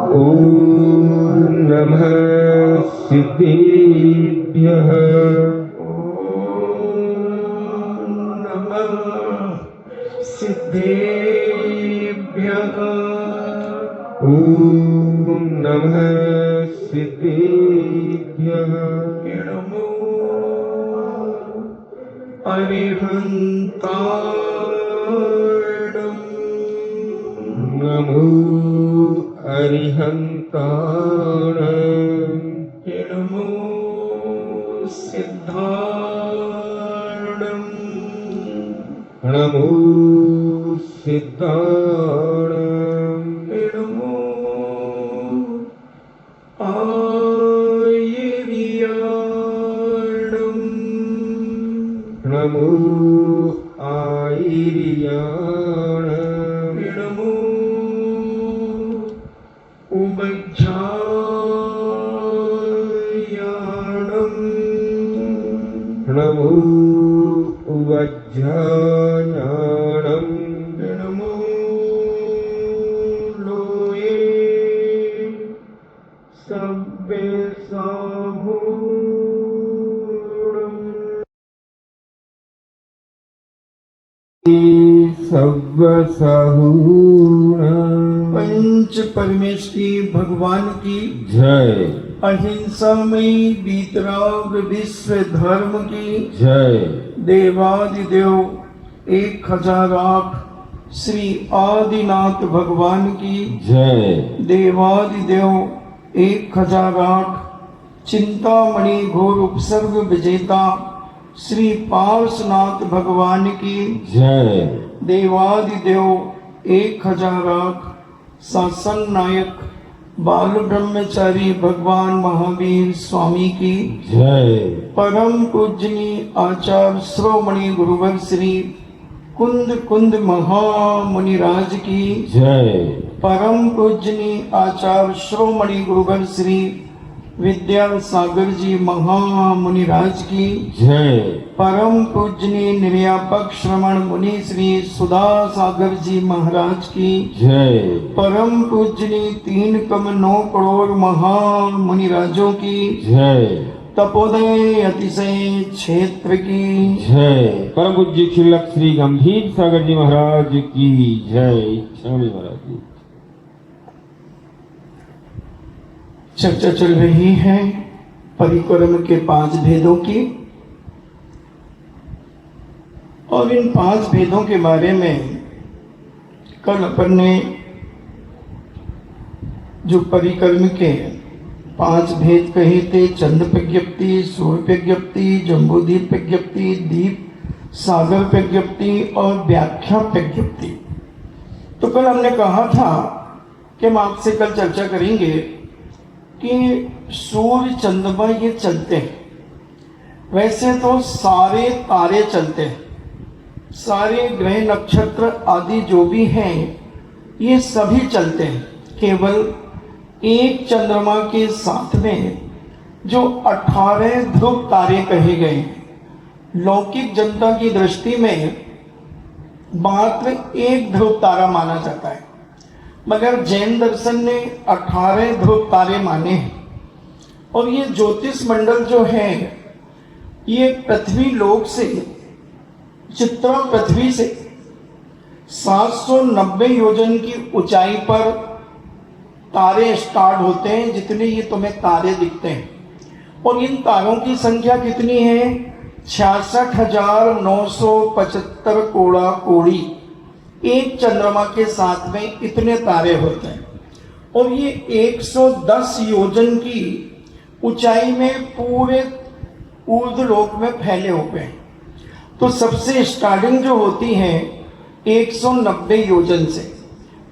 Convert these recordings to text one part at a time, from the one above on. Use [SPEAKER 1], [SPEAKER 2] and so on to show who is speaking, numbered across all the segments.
[SPEAKER 1] ॐ नमः सिद्धेभ्यः।
[SPEAKER 2] सिद्धेभ्यः।
[SPEAKER 1] ॐ नमः सिद्धेभ्यः।
[SPEAKER 2] नमो अरिहन्ताणम्।
[SPEAKER 1] नमो अरिहन्ताणम्।
[SPEAKER 2] नमो सिद्धाणम्।
[SPEAKER 1] नमो सिद्धाणम्।
[SPEAKER 2] नमो आयर्याणम्।
[SPEAKER 1] नमो आयर्याणम्।
[SPEAKER 2] नमो उमज्झायाणम्।
[SPEAKER 1] नमो वज्रायाणम्।
[SPEAKER 2] नमो लोये सव्यसाहूणम्।
[SPEAKER 1] सव्यसाहूणम्।
[SPEAKER 2] पंच परमेश्वरी भगवान की
[SPEAKER 1] जय।
[SPEAKER 2] अहिंसा में वीतराग विश्व धर्म की
[SPEAKER 1] जय।
[SPEAKER 2] देवादिदेव 1008 श्री आदिनाथ भगवान की
[SPEAKER 1] जय।
[SPEAKER 2] देवादिदेव 1008 चिंतामणि घोर उपसर्ग विजेता श्री पार्श्वनाथ भगवान की
[SPEAKER 1] जय।
[SPEAKER 2] देवादिदेव 1008 शासन नायक बाल ब्रह्मचारी भगवान महावीर स्वामी की
[SPEAKER 1] जय।
[SPEAKER 2] परम पूजनीय आचार्य श्रोमणि गुरुवर श्री कुंद कुंद महामुनिराज की
[SPEAKER 1] जय।
[SPEAKER 2] परम पूजनीय आचार्य श्रोमणि गुरुवर श्री विद्यासागर जी महामुनिराज की
[SPEAKER 1] जय।
[SPEAKER 2] परम पूजनीय निर्यापक श्रवण मुनि श्री सुधा सागर जी महाराज की
[SPEAKER 1] जय।
[SPEAKER 2] परम पूजनीय 3,9 करोड़ महामुनिराजों की
[SPEAKER 1] जय।
[SPEAKER 2] तपोदय अतिशय क्षेत्र की
[SPEAKER 1] जय। परम पूज्य खिलक श्री गंभीर सागर जी महाराज की जय। स्वामी महाराज जी।
[SPEAKER 2] चर्चा चल रही है परिक्रम के 5 भेदों की, और इन 5 भेदों के बारे में कल अपन ने जो परिक्रम के 5 भेद कहे थे, चंद्र प्रज्ञप्ति, सूर्य प्रज्ञप्ति, जम्बूद्वीप प्रज्ञप्ति, दीप सागर प्रज्ञप्ति और व्याख्या प्रज्ञप्ति। तो कल हमने कहा था कि हम आपसे कल चर्चा करेंगे कि सूर्य चंद्रमा ये चलते हैं। वैसे तो सारे तारे चलते हैं, सारे ग्रह नक्षत्र आदि जो भी हैं ये सभी चलते हैं। केवल एक चंद्रमा के साथ में जो 18 ध्रुव तारे कहे गए, लौकिक जनता की दृष्टि में मात्र एक ध्रुव तारा माना जाता है, मगर जैन दर्शन ने 18 ध्रुव तारे माने हैं। और ये ज्योतिष मंडल जो है ये पृथ्वी लोक से, चित्रा पृथ्वी से 790 योजन की ऊंचाई पर तारे स्टार्ट होते हैं, जितने ये तुम्हें तारे दिखते हैं। और इन तारों की संख्या कितनी है? 66,975 कोड़ा कोड़ी। एक चंद्रमा के साथ में इतने तारे होते हैं, और ये 110 योजन की ऊंचाई में पूरे ऊर्ध्वलोक में फैले हुए हैं। तो सबसे स्टार्टिंग जो होती है 190 योजन से,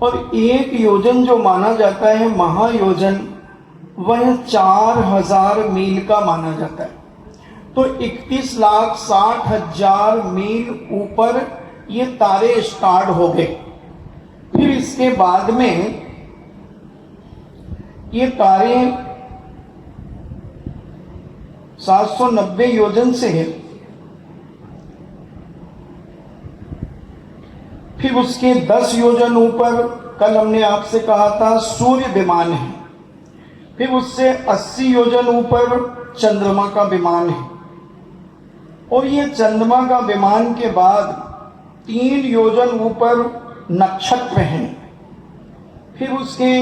[SPEAKER 2] और एक योजन जो माना जाता है महायोजन, वह 4000 मील का माना जाता है। तो 31,60,000 मील ऊपर ये तारे स्टार्ट हो गए। फिर इसके बाद में ये तारे 790 योजन से है, फिर उसके 10 योजन ऊपर कल हमने आपसे कहा था सूर्य विमान है, फिर उससे 80 योजन ऊपर चंद्रमा का विमान है, और ये चंद्रमा का विमान के बाद 3 योजन ऊपर नक्षत्र हैं, फिर उसके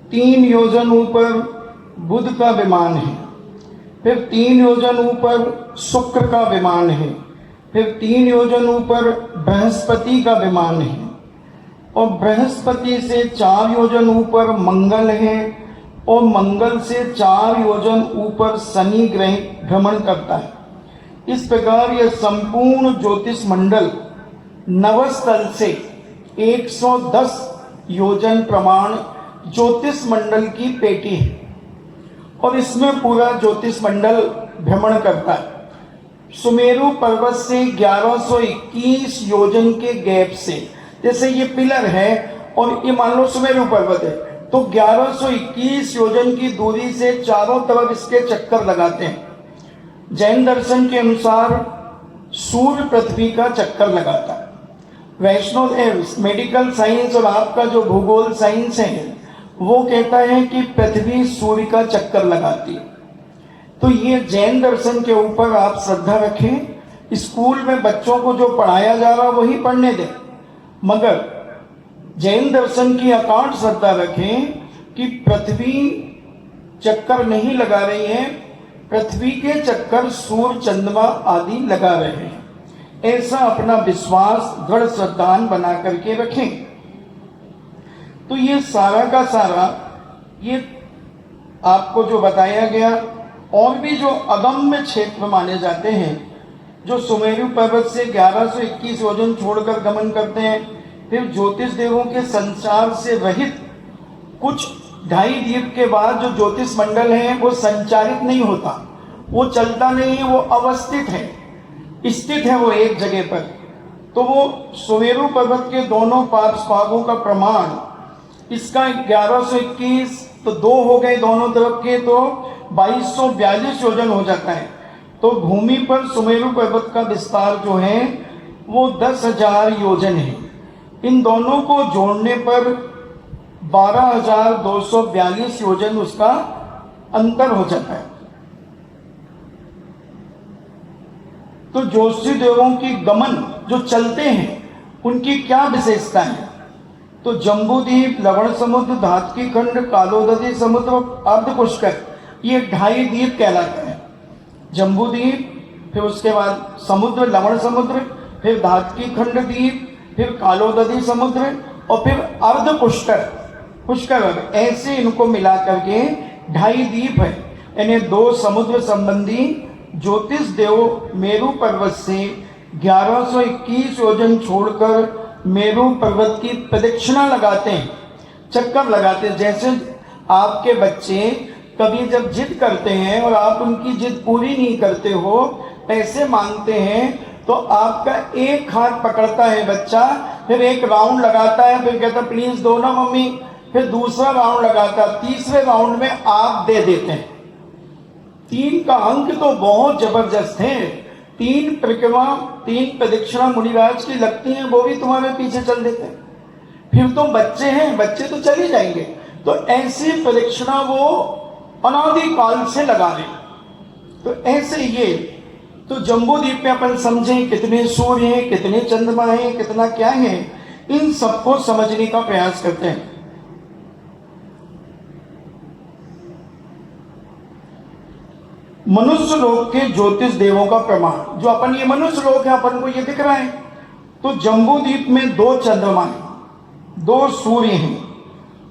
[SPEAKER 2] 3 योजन ऊपर बुध का विमान है, फिर 3 योजन ऊपर शुक्र का विमान है, फिर 3 योजन ऊपर बृहस्पति का विमान है, और बृहस्पति से 4 योजन ऊपर मंगल है, और मंगल से 4 योजन ऊपर शनि ग्रह भ्रमण करता है। इस प्रकार यह संपूर्ण ज्योतिष मंडल नवस्थल से 110 योजन प्रमाण ज्योतिष मंडल की पेटी है, और इसमें पूरा ज्योतिष मंडल भ्रमण करता है। सुमेरु पर्वत से 1121 योजन के गैप से, जैसे ये पिलर है और ये मान लो सुमेरु पर्वत है, तो 1121 योजन की दूरी से चारों तरफ इसके चक्कर लगाते हैं। जैन दर्शन के अनुसार सूर्य पृथ्वी का चक्कर लगाता है। वैष्णव मेडिकल साइंस और आपका जो भूगोल साइंस है वो कहता है कि पृथ्वी सूर्य का चक्कर लगाती है। तो ये जैन दर्शन के ऊपर आप श्रद्धा रखें। स्कूल में बच्चों को जो पढ़ाया जा रहा वही पढ़ने दें, मगर जैन दर्शन की अकांठ श्रद्धा रखें कि पृथ्वी चक्कर नहीं लगा रही है, पृथ्वी के चक्कर सूर्य चंद्रमा आदि लगा रहे हैं। ऐसा अपना विश्वास दृढ़ श्रद्धान बना करके रखें। तो ये सारा का सारा ये आपको जो बताया गया, और भी जो अगम्य क्षेत्र माने जाते हैं, जो सुमेरु पर्वत से 1121 योजन छोड़कर गमन करते हैं, फिर ज्योतिष देवों के संचार से रहित कुछ 2.5 दीप के बाद जो ज्योतिष मंडल है वो संचारित नहीं होता, वो चलता नहीं है, वो अवस्थित है, स्थित है वो एक जगह पर। तो वो सुमेरु पर्वत के दोनों पार्श्वभागों का प्रमाण इसका 1121 तो 2 हो गए दोनों तरफ के, तो 2242 योजन हो जाता है। तो भूमि पर सुमेरु पर्वत का विस्तार जो है वो 10,000 योजन है। इन दोनों को जोड़ने पर 12,242 योजन उसका अंतर हो जाता है। तो ज्योतिषी देवों की गमन जो चलते हैं उनकी क्या विशेषता है? तो जम्बूद्वीप, लवण समुद्र, धातकी खंड, कालोदधी समुद्र, अर्धपुष्कर, ये 2.5 द्वीप कहलाते हैं। जम्बूद्वीप, फिर उसके बाद समुद्र लवण समुद्र, फिर धातकी खंड द्वीप, फिर कालोदधी समुद्र, और फिर अर्धपुष्कर पुष्कर, ऐसे इनको मिला करके 2.5 द्वीप है। यानी 2 समुद्र संबंधी ज्योतिष देव मेरु पर्वत से 1121 योजन छोड़कर मेरु पर्वत की प्रदक्षिणा लगाते हैं, चक्कर लगाते हैं। जैसे आपके बच्चे कभी जब जिद करते हैं और आप उनकी जिद पूरी नहीं करते हो, पैसे मांगते हैं, तो आपका एक हाथ पकड़ता है बच्चा, फिर एक राउंड लगाता है, फिर कहता प्लीज दो ना मम्मी, फिर दूसरा राउंड लगाता, तीसरे राउंड में आप दे देते हैं। 3 का अंक तो बहुत जबरदस्त है। 3 परिक्रमा, 3 प्रदक्षिणा मुनिराज की लगती हैं, वो भी तुम्हारे पीछे चल देते हैं। फिर तो बच्चे हैं, बच्चे तो चले जाएंगे। तो ऐसी प्रदक्षिणा वो अनादि काल से लगा रहे। तो ऐसे ये तो जम्बूद्वीप में अपन समझें कितने सूर्य हैं, कितने चंद्रमा हैं, कितना क्या है, इन सबको समझने का प्रयास करते हैं। मनुष्य लोक के ज्योतिष देवों का प्रमाण, जो अपन ये मनुष्य लोक है, अपन को ये दिख रहा है। तो जम्बूद्वीप में 2 चंद्रमा हैं, 2 सूर्य हैं,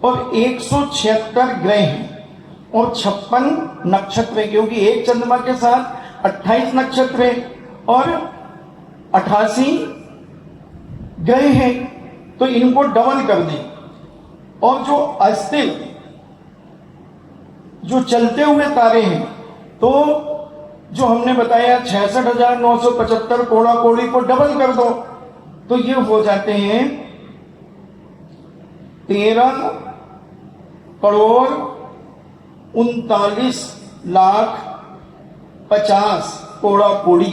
[SPEAKER 2] और 176 ग्रह हैं, और 56 नक्षत्र हैं, क्योंकि एक चंद्रमा के साथ 28 नक्षत्र हैं और 88 ग्रह हैं। तो इनको डबल कर दें। और जो अस्थिर, जो चलते हुए तारे हैं, तो जो हमने बताया 66,975 कोड़ा कोड़ी को डबल कर दो, तो ये हो जाते हैं 13 करोड़ 39 लाख 50 कोड़ा कोड़ी।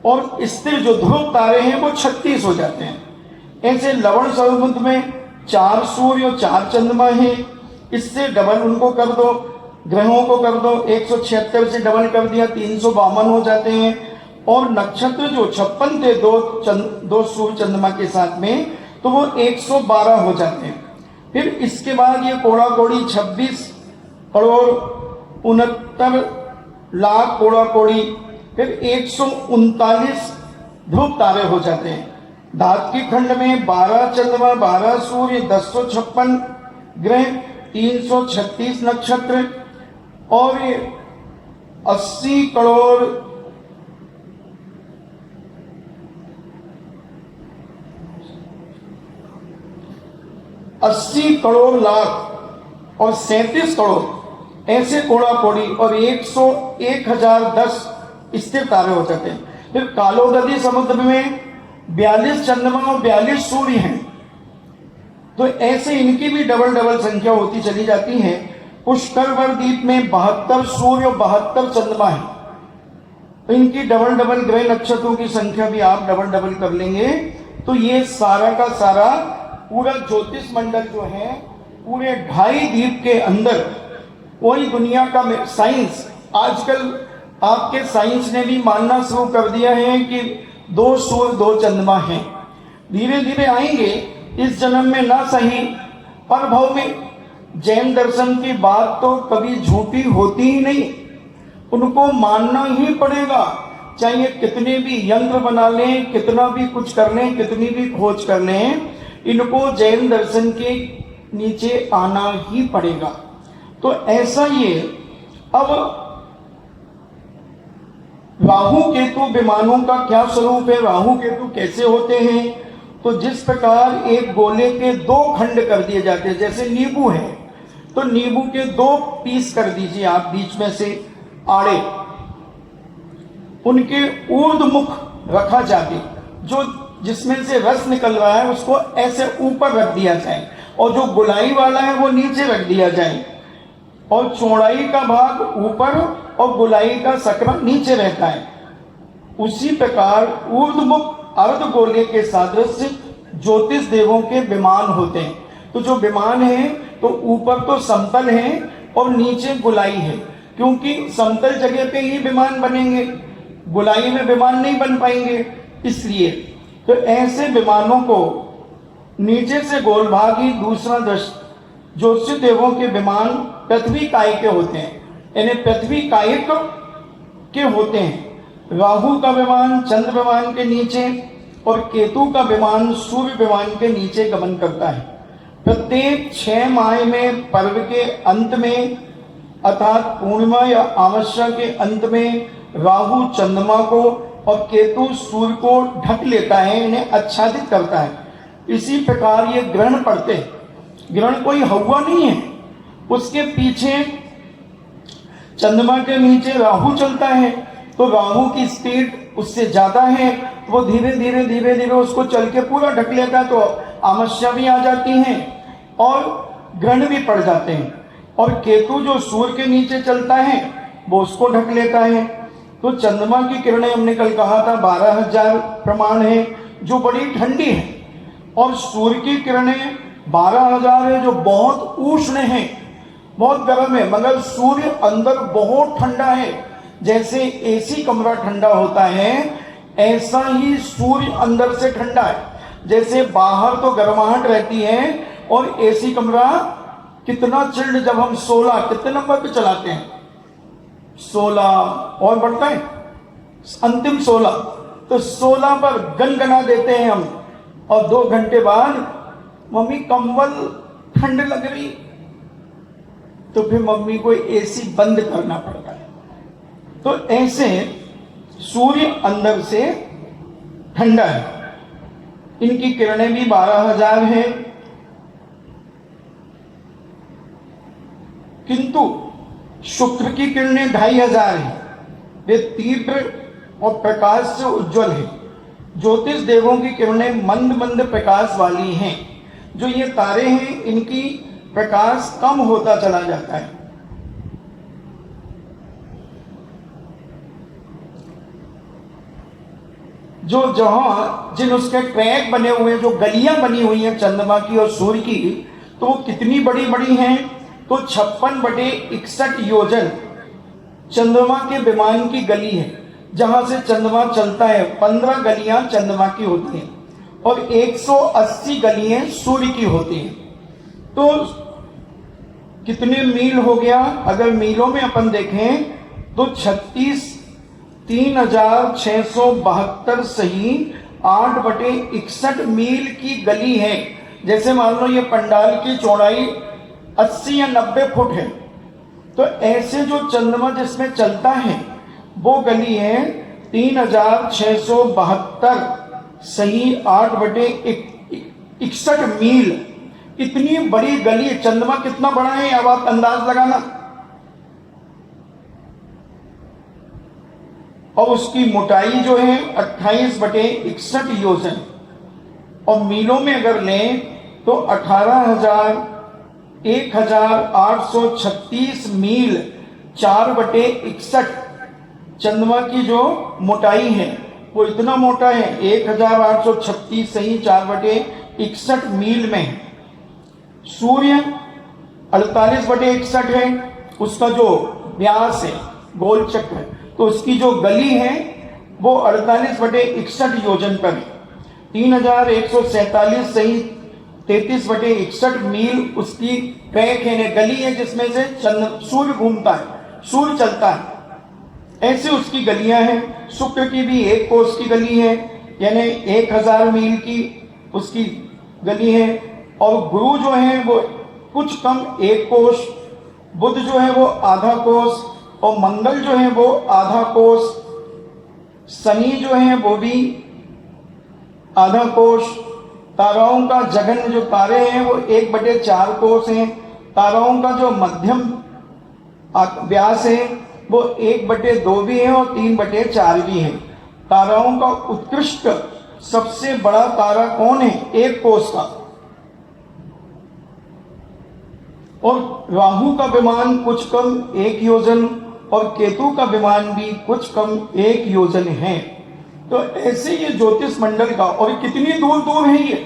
[SPEAKER 2] और स्थिर जो ध्रुव तारे हैं वो 36 हो जाते हैं। ऐसे लवण समुद्र में 4 सूर्य और 4 चंद्रमा हैं, इससे डबल उनको कर दो, ग्रहों को कर दो, 176 से डबल कर दिया 352 हो जाते हैं। और नक्षत्र जो 56 थे दो सूर्य चंद्रमा के साथ में, तो वो 112 हो जाते हैं। फिर इसके बाद ये कोड़ा कोड़ी 26 करोड़ 69 लाख कोड़ा कोड़ी, फिर 139 ध्रुव तारे हो जाते हैं। धात के खंड में 12 चंद्रमा, 12 सूर्य, 1056 ग्रह, 336 नक्षत्र और 80 करोड़ 80 करोड़ लाख और 37 करोड़ ऐसे कोड़ा कोड़ी और 101,010 स्थिर तारे हो जाते हैं। फिर कालो नदी समुद्र में 42 चंद्रमा और 42 सूर्य हैं, तो ऐसे इनकी भी डबल डबल संख्या होती चली जाती है। पुष्कर द्वीप में 72 सूर्य और 72 चंद्रमा है, तो इनकी डबल डबल ग्रह नक्षत्रों की संख्या भी आप डबल डबल कर लेंगे, तो ये सारा का सारा पूरा ज्योतिष मंडल जो है पूरे 2.5 द्वीप के अंदर, वही दुनिया का साइंस, आजकल आपके साइंस ने भी मानना शुरू कर दिया है कि 2 सूर्य 2 चंद्रमा हैं। धीरे धीरे आएंगे, इस जन्म में ना सही पर भव में। जैन दर्शन की बात तो कभी झूठी होती ही नहीं, उनको मानना ही पड़ेगा, चाहे कितने भी यंत्र बना लें, कितना भी कुछ कर लें, कितनी भी खोज कर लें, इनको जैन दर्शन के नीचे आना ही पड़ेगा। तो ऐसा ये अब राहु केतु विमानों का क्या स्वरूप है, राहु केतु कैसे होते हैं, तो जिस प्रकार एक गोले के 2 खंड कर दिए जाते हैं, जैसे नींबू है तो नींबू के 2 पीस कर दीजिए आप बीच में से आड़े, उनके ऊर्ध्वमुख रखा जाए, जो जिसमें से रस निकल रहा है उसको ऐसे ऊपर रख दिया जाए और जो गोलाई वाला है वो नीचे रख दिया जाए, और चौड़ाई का भाग ऊपर और गोलाई का सकरा नीचे रहता है। उसी प्रकार ऊर्ध्वमुख अर्धगोले के सादृश्य ज्योतिष देवों के विमान होते हैं। तो जो विमान है तो ऊपर तो समतल है और नीचे गोलाई है, क्योंकि समतल जगह पे ही विमान बनेंगे, गोलाई में विमान नहीं बन पाएंगे, इसलिए तो ऐसे विमानों को नीचे से गोल भागी दूसरा दृश्य ज्योतिष देवों के विमान पृथ्वी काय के होते हैं, यानी पृथ्वी कायिक के होते हैं। राहु का विमान चंद्र विमान के नीचे और केतु का विमान सूर्य विमान के नीचे गमन करता है। प्रत्येक 6 माह में पर्व के अंत में अर्थात पूर्णिमा या अमावस्या के अंत में राहु चंद्रमा को और केतु सूर्य को ढक लेता है, इन्हें आच्छादित करता है। इसी प्रकार ये ग्रहण पड़ते हैं, ग्रहण कोई हवा नहीं है, उसके पीछे चंद्रमा के नीचे राहु चलता है, तो राहु की स्पीड उससे ज्यादा है, वो धीरे धीरे उसको चल के पूरा ढक लेता है, तो अमावस्या भी आ जाती है और ग्रहण भी पड़ जाते हैं। और केतु जो सूर्य के नीचे चलता है वो उसको ढक लेता है। तो चंद्रमा की किरणें हमने कल कहा था 12,000 प्रमाण है, जो बड़ी ठंडी है, और सूर्य की किरणें 12,000 है, जो बहुत उष्ण है, बहुत गर्म है, मगर सूर्य अंदर बहुत ठंडा है। जैसे एसी कमरा ठंडा होता है, ऐसा ही सूर्य अंदर से ठंडा है। जैसे बाहर तो गर्माहट रहती है और एसी कमरा कितना चिल्ड, जब हम 16 कितने नंबर पे चलाते हैं, 16 और बढ़ता है अंतिम 16, तो 16 पर गनगना देते हैं हम, और 2 घंटे बाद मम्मी कंबल ठंड लग रही, तो फिर मम्मी को एसी बंद करना पड़ता है। तो ऐसे सूर्य अंदर से ठंडा है, इनकी किरणें भी 12,000 है, किंतु शुक्र की किरणें 2,500 है, वे तीव्र और प्रकाश से उज्जवल है। ज्योतिष देवों की किरणें मंद मंद प्रकाश वाली हैं। जो ये तारे हैं इनकी प्रकाश कम होता चला जाता है। जो जहाँ जिन उसके ट्रैक बने हुए हैं, जो गलियां बनी हुई हैं चंद्रमा की और सूर्य की, तो वो कितनी बड़ी बड़ी हैं? तो 56/61 योजन चंद्रमा के विमान की गली है, जहां से चंद्रमा चलता है। 15 गलियां चंद्रमा की होती हैं और 180 गलियां सूर्य की होती हैं। तो कितने मील हो गया? अगर मीलों में अपन देखें तो 3,672 सही 8/61 मील की गली है। जैसे मान लो ये पंडाल की चौड़ाई 80 या 90 फुट है, तो ऐसे जो चंद्रमा जिसमें चलता है वो गली है 3,672 सही 8/61 मील। इतनी बड़ी गली, चंद्रमा कितना बड़ा है अब आप अंदाज लगाना। और उसकी मोटाई जो है 28/61 योजन, और मीलों में अगर लें तो 18,836 मील 4/61। चंद्रमा की जो मोटाई है वो इतना मोटा है, 1836 सही 4/61 मील में है। सूर्य 48/61 है, उसका जो व्यास है गोल चक्र, तो उसकी जो गली है वो 48/61 योजन पर है। 3,147 सही 33/61 मील उसकी ट्रैक है, गली है, जिसमें से सूर्य घूमता है, सूर्य चलता है। ऐसे उसकी गलियां हैं। शुक्र की भी एक कोस की गली है, यानी 1000 मील की उसकी गली है। और गुरु जो है वो कुछ कम 1 कोस, बुध जो है वो आधा कोस, और मंगल जो है वो आधा कोस, शनि जो है वो भी आधा कोस। ताराओं का जघन जो तारे हैं वो 1/4 कोस हैं। ताराओं का जो मध्यम व्यास है वो 1/2 भी है और 3/4 भी है। ताराओं का उत्कृष्ट सबसे बड़ा तारा कौन है? 1 कोस का। और राहु का विमान कुछ कम 1 योजन और केतु का विमान भी कुछ कम 1 योजन है। तो ऐसे ये ज्योतिष मंडल का, और कितनी दूर दूर है ये,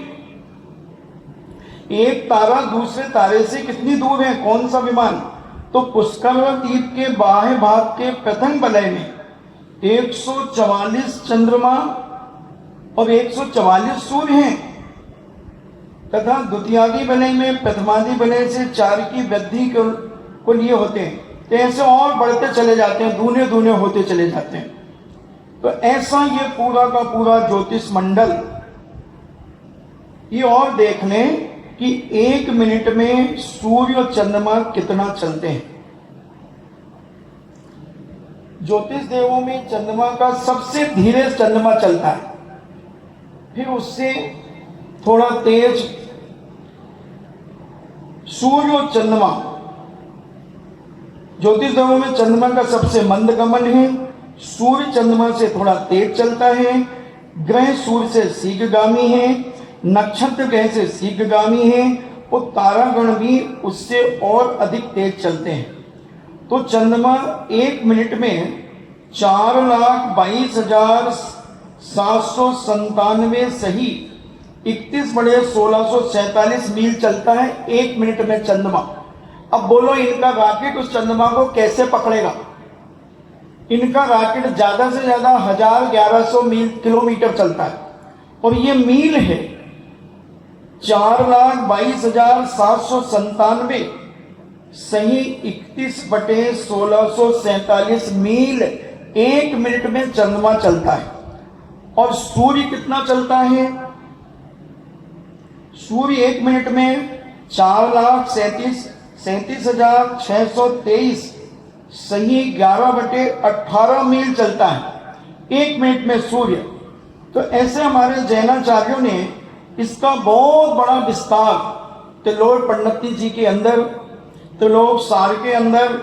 [SPEAKER 2] एक तारा दूसरे तारे से कितनी दूर है, कौन सा विमान? तो पुष्कर द्वीप के बाह्य भाग के प्रथम वलय में 144 चंद्रमा और 144 सूर्य हैं, तथा द्वितीयादि वलय में प्रथमादि वलय से 4 की वृद्धि को लिए होते हैं। तो ऐसे और बढ़ते चले जाते हैं, दूने दूने होते चले जाते हैं। तो ऐसा ये पूरा का पूरा ज्योतिष मंडल। ये और देख लें कि 1 मिनट में सूर्य और चंद्रमा कितना चलते हैं। ज्योतिष देवों में चंद्रमा का सबसे धीरे चंद्रमा चलता है, फिर उससे थोड़ा तेज सूर्य और चंद्रमा। ज्योतिष देवों में चंद्रमा का सबसे मंद गमन है, सूर्य चंद्रमा से थोड़ा तेज चलता है, ग्रह सूर्य से शीघ्रगामी है, नक्षत्र ग्रह से शीघ्रगामी है, और तारागण भी उससे और अधिक तेज चलते हैं। तो चंद्रमा 1 मिनट में 4,22,797 सही 31/1647 मील चलता है 1 मिनट में चंद्रमा। अब बोलो इनका रॉकेट उस चंद्रमा को कैसे पकड़ेगा? इनका रॉकेट ज्यादा से ज्यादा 1100 किलोमीटर चलता है, और ये मील है 4,22,797 सही 31/1647 मील 1 मिनट में चंद्रमा चलता है। और सूर्य कितना चलता है? सूर्य 1 मिनट में 4,37,623 सही 11/18 मील चलता है 1 मिनट में सूर्य। तो ऐसे हमारे जैनाचार्यों ने इसका बहुत बड़ा विस्तार त्रिलोक पंडित जी के अंदर, त्रिलोक सार के अंदर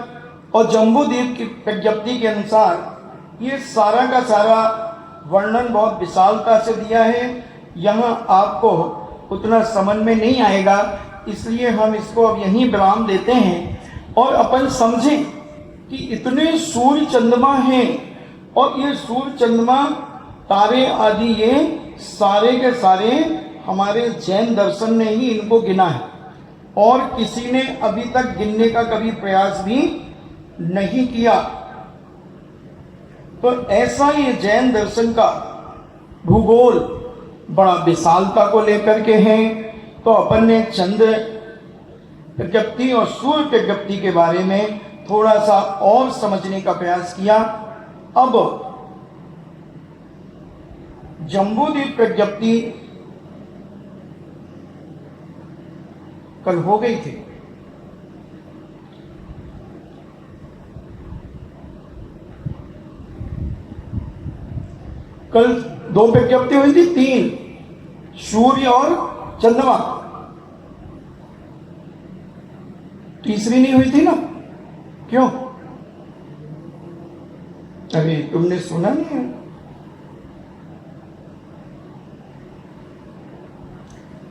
[SPEAKER 2] और जम्बूद्वीप की प्रज्ञप्ति के अनुसार ये सारा का सारा वर्णन बहुत विशालता से दिया है। यहाँ आपको उतना समझ में नहीं आएगा, इसलिए हम इसको अब यहीं विराम देते हैं और अपन समझें कि इतने सूर्य चंद्रमा हैं, और ये सूर्य चंद्रमा तारे आदि ये सारे के सारे हमारे जैन दर्शन ने ही इनको गिना है और किसी ने अभी तक गिनने का कभी प्रयास भी नहीं किया। तो ऐसा ये जैन दर्शन का भूगोल बड़ा विशालता को लेकर के है। तो अपन ने चंद्र प्रज्ञप्ति और सूर्य प्रज्ञप्ति के बारे में थोड़ा सा और समझने का प्रयास किया। अब जम्बूद्वीप प्रज्ञप्ति कल हो गई थी। कल 2 प्रज्ञप्ति हुई थी, 3, सूर्य और चंद्रमा। तीसरी नहीं हुई थी ना? क्यों? अरे तुमने सुना नहीं है?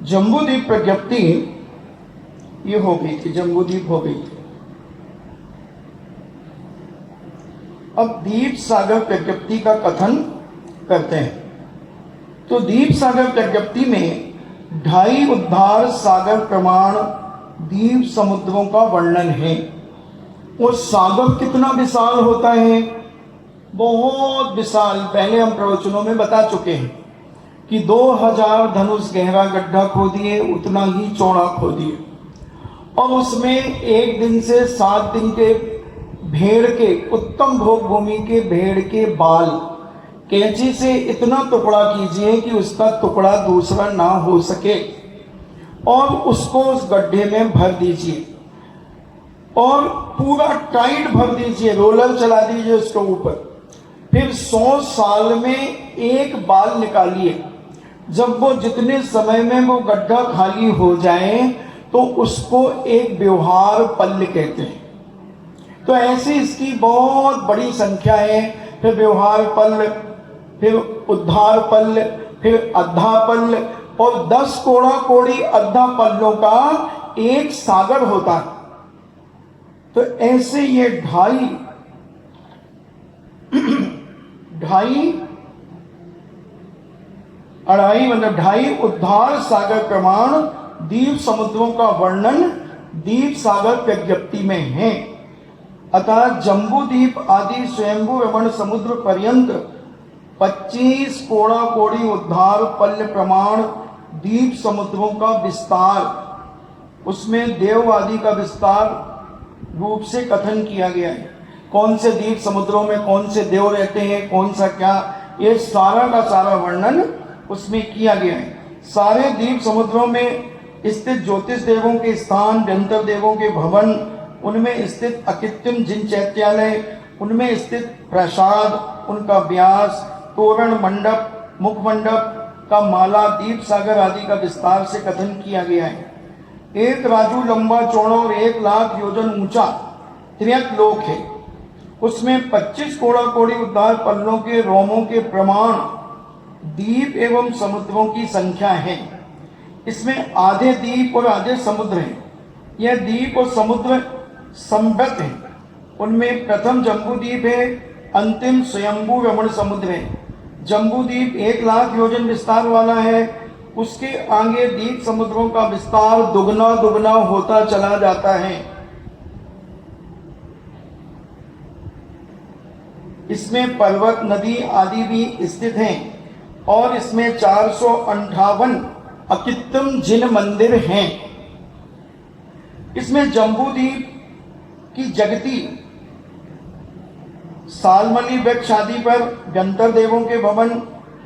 [SPEAKER 2] जम्बूद्वीप प्रज्ञप्ति ये हो गई थी, जम्बूद्वीप हो गई थी। अब दीप सागर प्रज्ञप्ति का कथन करते हैं। तो दीप सागर प्रज्ञप्ति में 2.5 उद्धार सागर प्रमाण दीप समुद्रों का वर्णन है। और सागर कितना विशाल होता है? बहुत विशाल। पहले हम प्रवचनों में बता चुके हैं कि 2000 धनुष गहरा गड्ढा खोदिए, उतना ही चौड़ा खोदिए, और उसमें एक दिन से 7 दिन के भेड़ के, उत्तम भोग भूमि के भेड़ के बाल कैंची से इतना टुकड़ा कीजिए कि उसका टुकड़ा दूसरा ना हो सके, और उसको उस गड्ढे में भर दीजिए और पूरा टाइट भर दीजिए, रोलर चला दीजिए उसके ऊपर। फिर 100 साल में एक बाल निकालिए। जब वो जितने समय में वो गड्ढा खाली हो जाए तो उसको एक व्यवहार पल्ल कहते हैं। तो ऐसे इसकी बहुत बड़ी संख्या है। फिर व्यवहार पल्ल, फिर उद्धार पल्ल, फिर अद्धा पल्ल, और 10 कोड़ा कोड़ी अद्धा पल्लों का एक सागर होता है। तो ऐसे ये 2.5 मतलब 2.5 उद्धार सागर प्रमाण दीप समुद्रों का वर्णन दीप सागर प्रज्ञप्ति में है। अतः जम्बूद्वीप आदि स्वयंभू रमण समुद्र पर्यंत 25 कोड़ा कोड़ी उद्धार पल्ल प्रमाण दीप समुद्रों का विस्तार, उसमें देव आदि का विस्तार रूप से कथन किया गया है। कौन से द्वीप समुद्रों में कौन से देव रहते हैं, कौन सा क्या, ये सारा का सारा वर्णन उसमें किया गया है। सारे द्वीप समुद्रों में स्थित ज्योतिष देवों के स्थान, व्यंतर देवों के भवन, उनमें स्थित अकृत्रिम जिन चैत्यालय, उनमें स्थित प्रसाद, उनका व्यास, तोरण मंडप, मुख मंडप का माला, दीप सागर आदि का विस्तार से कथन किया गया है। 1 राजू लंबा चौड़ा और 1 लाख योजन ऊंचा त्रियक है। उसमें 25 कोड़ा कोड़ी उद्धार पल्लों के रोमों के प्रमाण द्वीप एवं समुद्रों की संख्या है। इसमें आधे द्वीप और आधे समुद्र हैं। यह द्वीप और समुद्र संवृत है। उनमें प्रथम जम्बूद्वीप है, अंतिम स्वयंभू रमण समुद्र है। जम्बूद्वीप 1 लाख योजन विस्तार वाला है। उसके आगे द्वीप समुद्रों का विस्तार दुगना दुगना होता चला जाता है। इसमें पर्वत, नदी आदि भी स्थित हैं और इसमें 458 अकृत्रिम जिन मंदिर हैं। इसमें जम्बूद्वीप की जगती सालमली वृक्ष आदि पर व्यंतर देवों के भवन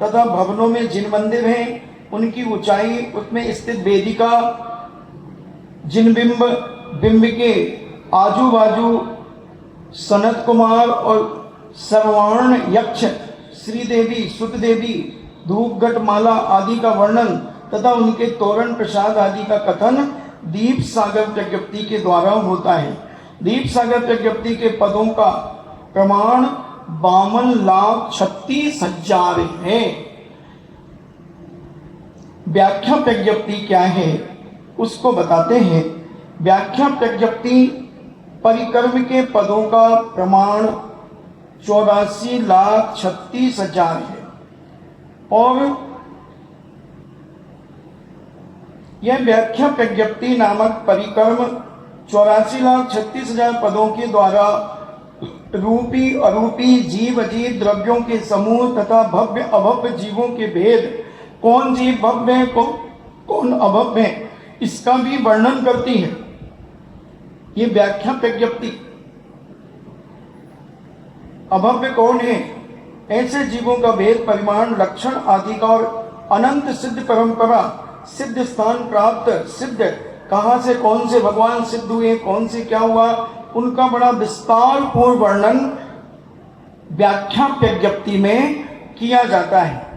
[SPEAKER 2] तथा भवनों में जिन मंदिर हैं, उनकी ऊंचाई, उसमें स्थित वेदिका, जिन बिंब के आजू बाजू सनत कुमार और सर्वर्ण यक्ष, श्रीदेवी, सुतदेवी, धूपघट माला आदि का वर्णन तथा उनके तोरण प्रसाद आदि का कथन दीप सागर प्रज्ञप्ति के द्वारा होता है। दीप सागर प्रज्ञप्ति के पदों का प्रमाण 52,36,000 है। व्याख्या प्रज्ञप्ति क्या है उसको बताते हैं। व्याख्या प्रज्ञप्ति परिक्रम के पदों का प्रमाण 84,36,000 है। और यह व्याख्या प्रज्ञप्ति नामक परिक्रम 84,36,000 पदों के द्वारा रूपी अरूपी जीव अजीव द्रव्यों के समूह तथा भव्य अभव्य जीवों के भेद, कौन जीव भव्य है कौन अभव्य है, इसका भी वर्णन करती है। ये व्याख्या प्रज्ञप्ति। अभव्य कौन है, ऐसे जीवों का भेद, परिमाण, लक्षण आदि का और अनंत सिद्ध परंपरा, सिद्ध स्थान प्राप्त, सिद्ध कहां से कौन से भगवान सिद्ध हुए, कौन से क्या हुआ, उनका बड़ा विस्तार पूर्ण वर्णन व्याख्या प्रज्ञप्ति में किया जाता है।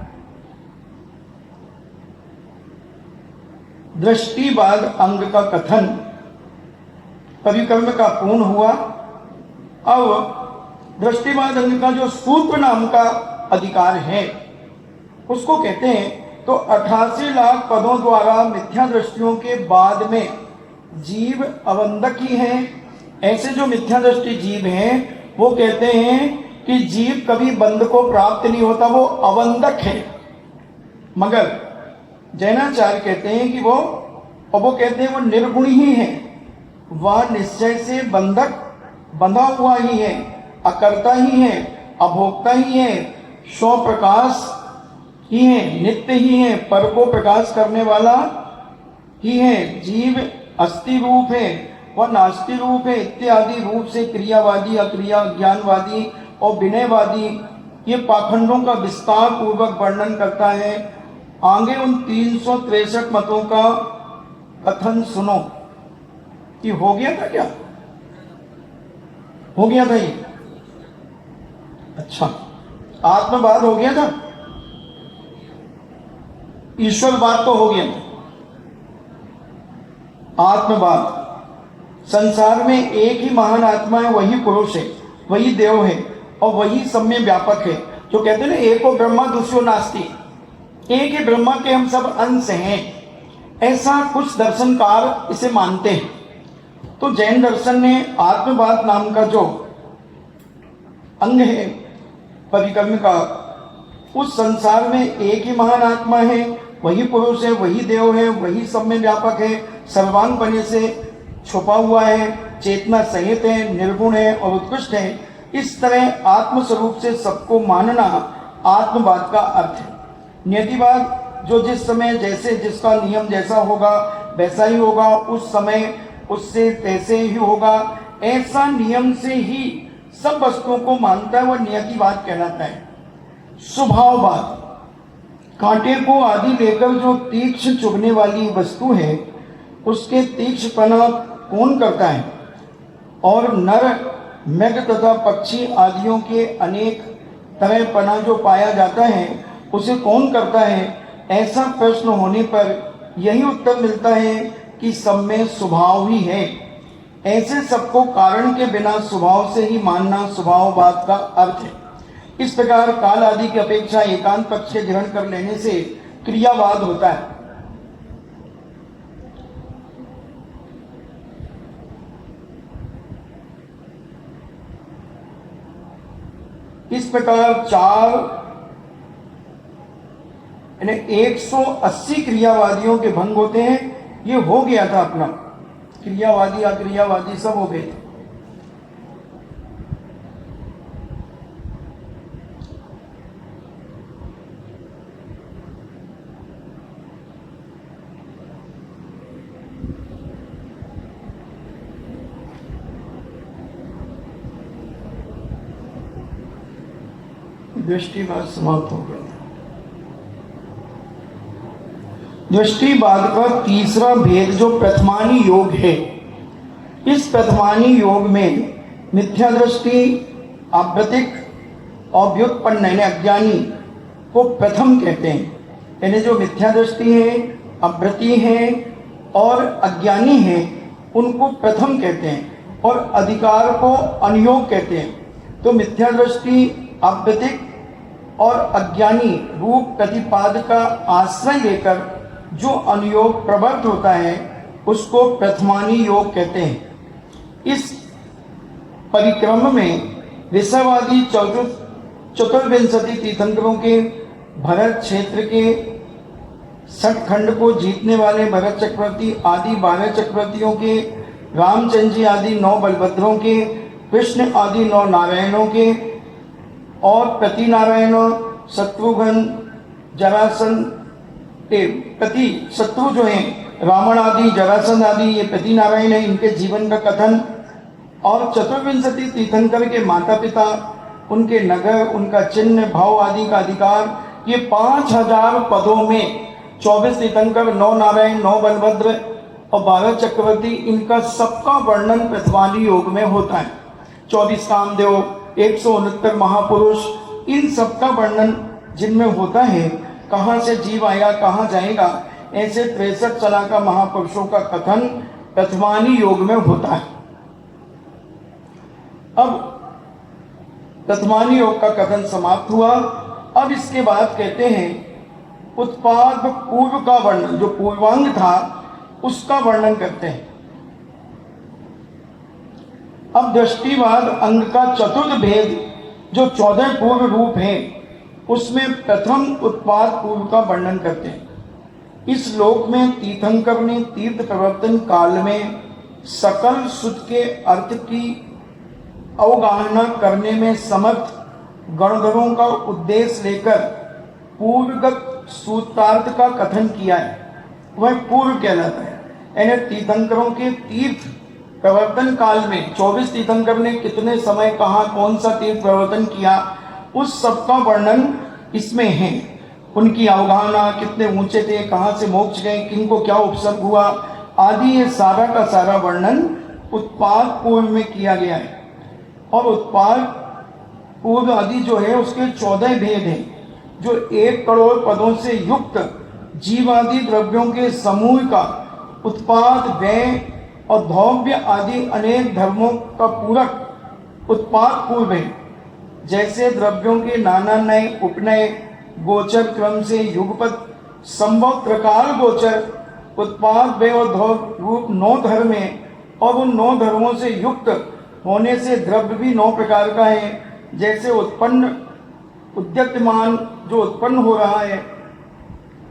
[SPEAKER 2] दृष्टिवाद अंग का कथन परिक्रम का पूर्ण हुआ। अब दृष्टिवाद अंग का जो सूत्र नाम का अधिकार है उसको कहते हैं तो 88 लाख पदों द्वारा मिथ्या दृष्टियों के बाद में जीव अवंदक ही है। ऐसे जो मिथ्या दृष्टि जीव हैं वो कहते हैं कि जीव कभी बंध को प्राप्त नहीं होता, वो अवंदक है। मगर जैनाचार्य कहते हैं कि वो कहते हैं वो निर्गुण ही है, वह निश्चय से बंधक बंधा हुआ ही है, अकर्ता ही है, अभोक्ता ही है, स्व प्रकाश ही है, नित्य ही है, पर को प्रकाश करने वाला ही है। जीव अस्थि रूप है, वह नास्ति रूप है इत्यादि रूप से क्रियावादी, अक्रिया, ज्ञानवादी और विनयवादी ये पाखंडों का विस्तार पूर्वक वर्णन करता है। आगे उन 363 मतों का कथन सुनो। कि हो गया था क्या? हो गया था ये? अच्छा, आत्मवाद हो गया था, ईश्वरवाद तो हो गया था। आत्मवाद, संसार में एक ही महान आत्मा है, वही पुरुष है, वही देव है और वही सब में व्यापक है। जो कहते हैं ना एको ब्रह्मा दूसरो नास्ति, एक ही ब्रह्मा के हम सब अंश हैं, ऐसा कुछ दर्शनकार इसे मानते हैं। तो जैन दर्शन ने आत्मवाद नाम का जो अंग है परिक्रम का, उस संसार में एक ही महान आत्मा है, वही पुरुष है, वही देव है, वही सब में व्यापक है, सर्वांग पने से छुपा हुआ है, चेतना सहित है, निर्गुण है और उत्कृष्ट है। इस तरह आत्मस्वरूप से सबको मानना आत्मवाद का अर्थ है। नियतिवाद, जो जिस समय जैसे जिसका नियम जैसा होगा वैसा ही होगा, उस समय उससे तैसे ही होगा, ऐसा नियम से ही सब वस्तुओं को मानता है, वह नियतिवाद कहलाता है। स्वभाववाद, कांटे को आदि लेकर जो तीक्ष्ण चुभने वाली वस्तु है उसके तीक्ष्णपना कौन करता है, और नर मृग तथा पक्षी आदियों के अनेक तरहपना जो पाया जाता है उसे कौन करता है, ऐसा प्रश्न होने पर यही उत्तर मिलता है कि सब में स्वभाव ही है। ऐसे सबको कारण के बिना स्वभाव से ही मानना स्वभाववाद का अर्थ है। इस प्रकार काल आदि की अपेक्षा एकांत पक्ष के ग्रहण कर लेने से क्रियावाद होता है। इस प्रकार 180 क्रियावादियों के भंग होते हैं। ये हो गया था अपना, क्रियावादी अक्रियावादी सब हो गए थे। दृष्टिवाद समाप्त हो गया। दृष्टिवाद का तीसरा भेद जो प्रथमानी योग है, इस प्रथमानी योग में मिथ्या दृष्टि, आव्रतिक और व्युत्पन्न यानी अज्ञानी को प्रथम कहते हैं। यानी जो मिथ्या दृष्टि है, अव्रति है और अज्ञानी है उनको प्रथम कहते हैं, और अधिकार को अनुयोग कहते हैं। तो मिथ्या दृष्टि, आव्रतिक और अज्ञानी रूप प्रतिपाद का आश्रय लेकर जो अनुयोग प्रवृत्त होता है उसको प्रथमानी योग कहते हैं। इस परिक्रम में विषयवादी 124 तीर्थंकरों के भरत क्षेत्र के सतखंड को जीतने वाले भरत चक्रवर्ती आदि 12 चक्रवर्तियों के, रामचंद्र जी आदि 9 बलभद्रों के, कृष्ण आदि 9 नारायणों के और प्रति नारायण, शत्रुघ्न, जरासंध प्रति शत्रु जो हैं रावण आदि, जरासंध आदि, ये प्रति नारायण है, इनके जीवन का कथन और चतुर्विंशति तीर्थंकर के माता पिता, उनके नगर, उनका चिन्ह, भाव आदि का अधिकार, ये 5000 पदों में 24 तीर्थंकर, 9 नारायण, 9 बलभद्र और 12 चक्रवर्ती, इनका सबका वर्णन प्रतिवादी योग में होता है। 24 कामदेव, 169 महापुरुष, इन सबका वर्णन जिनमें होता है। कहाँ से जीव आएगा, कहाँ जाएगा, ऐसे 63 चला का महापुरुषों का कथन प्रतिवादी योग में होता है। अब तत्मानी योग का कथन समाप्त हुआ। अब इसके बाद कहते हैं उत्पाद पूर्व का वर्णन, जो पूर्वांग था उसका वर्णन करते हैं। अब दृष्टिवाद अंग का चतुर्थ भेद जो 14 पूर्व रूप है, उसमें प्रथम उत्पाद पूर्व का वर्णन करते हैं। इस लोक में तीर्थंकर ने तीर्थ प्रवर्तन काल में सकल सुध के अर्थ की अवगाहना करने में समर्थ गणधरों का उद्देश्य लेकर पूर्वगत सूत्रार्थ का कथन किया है, वह पूर्व कहलाता है। यानी तीर्थंकरों के तीर्थ प्रवर्तन काल में 24 तीर्थंकर ने कितने समय कहाँ कौन सा तीर्थ प्रवर्तन किया, उस सब का वर्णन इसमें है। उनकी अवगाहना, कितने ऊंचे थे, कहाँ से मोक्ष गए, किनको क्या उपसर्ग हुआ आदि, ये सारा का सारा वर्णन उत्पाद पूर्व में किया गया है। और उत्पाद पूर्व आदि जो है उसके 14 भेद हैं, जो 1 करोड़ पदों से युक्त जीवादि द्रव्यों के समूह का उत्पाद, व्यय और धौव्य आदि अनेक धर्मों का पूरक उत्पाद पूर्व है। जैसे द्रव्यों के नाना नए उपनय, गोचर क्रम से युगपत, संभव प्रकार गोचर, उत्पाद, व्यय और धौव रूप 9 धर्म है। और उन 9 धर्मों से युक्त होने से द्रव्य भी 9 प्रकार का है। जैसे उत्पन्न, उद्यतमान जो उत्पन्न हो रहा है,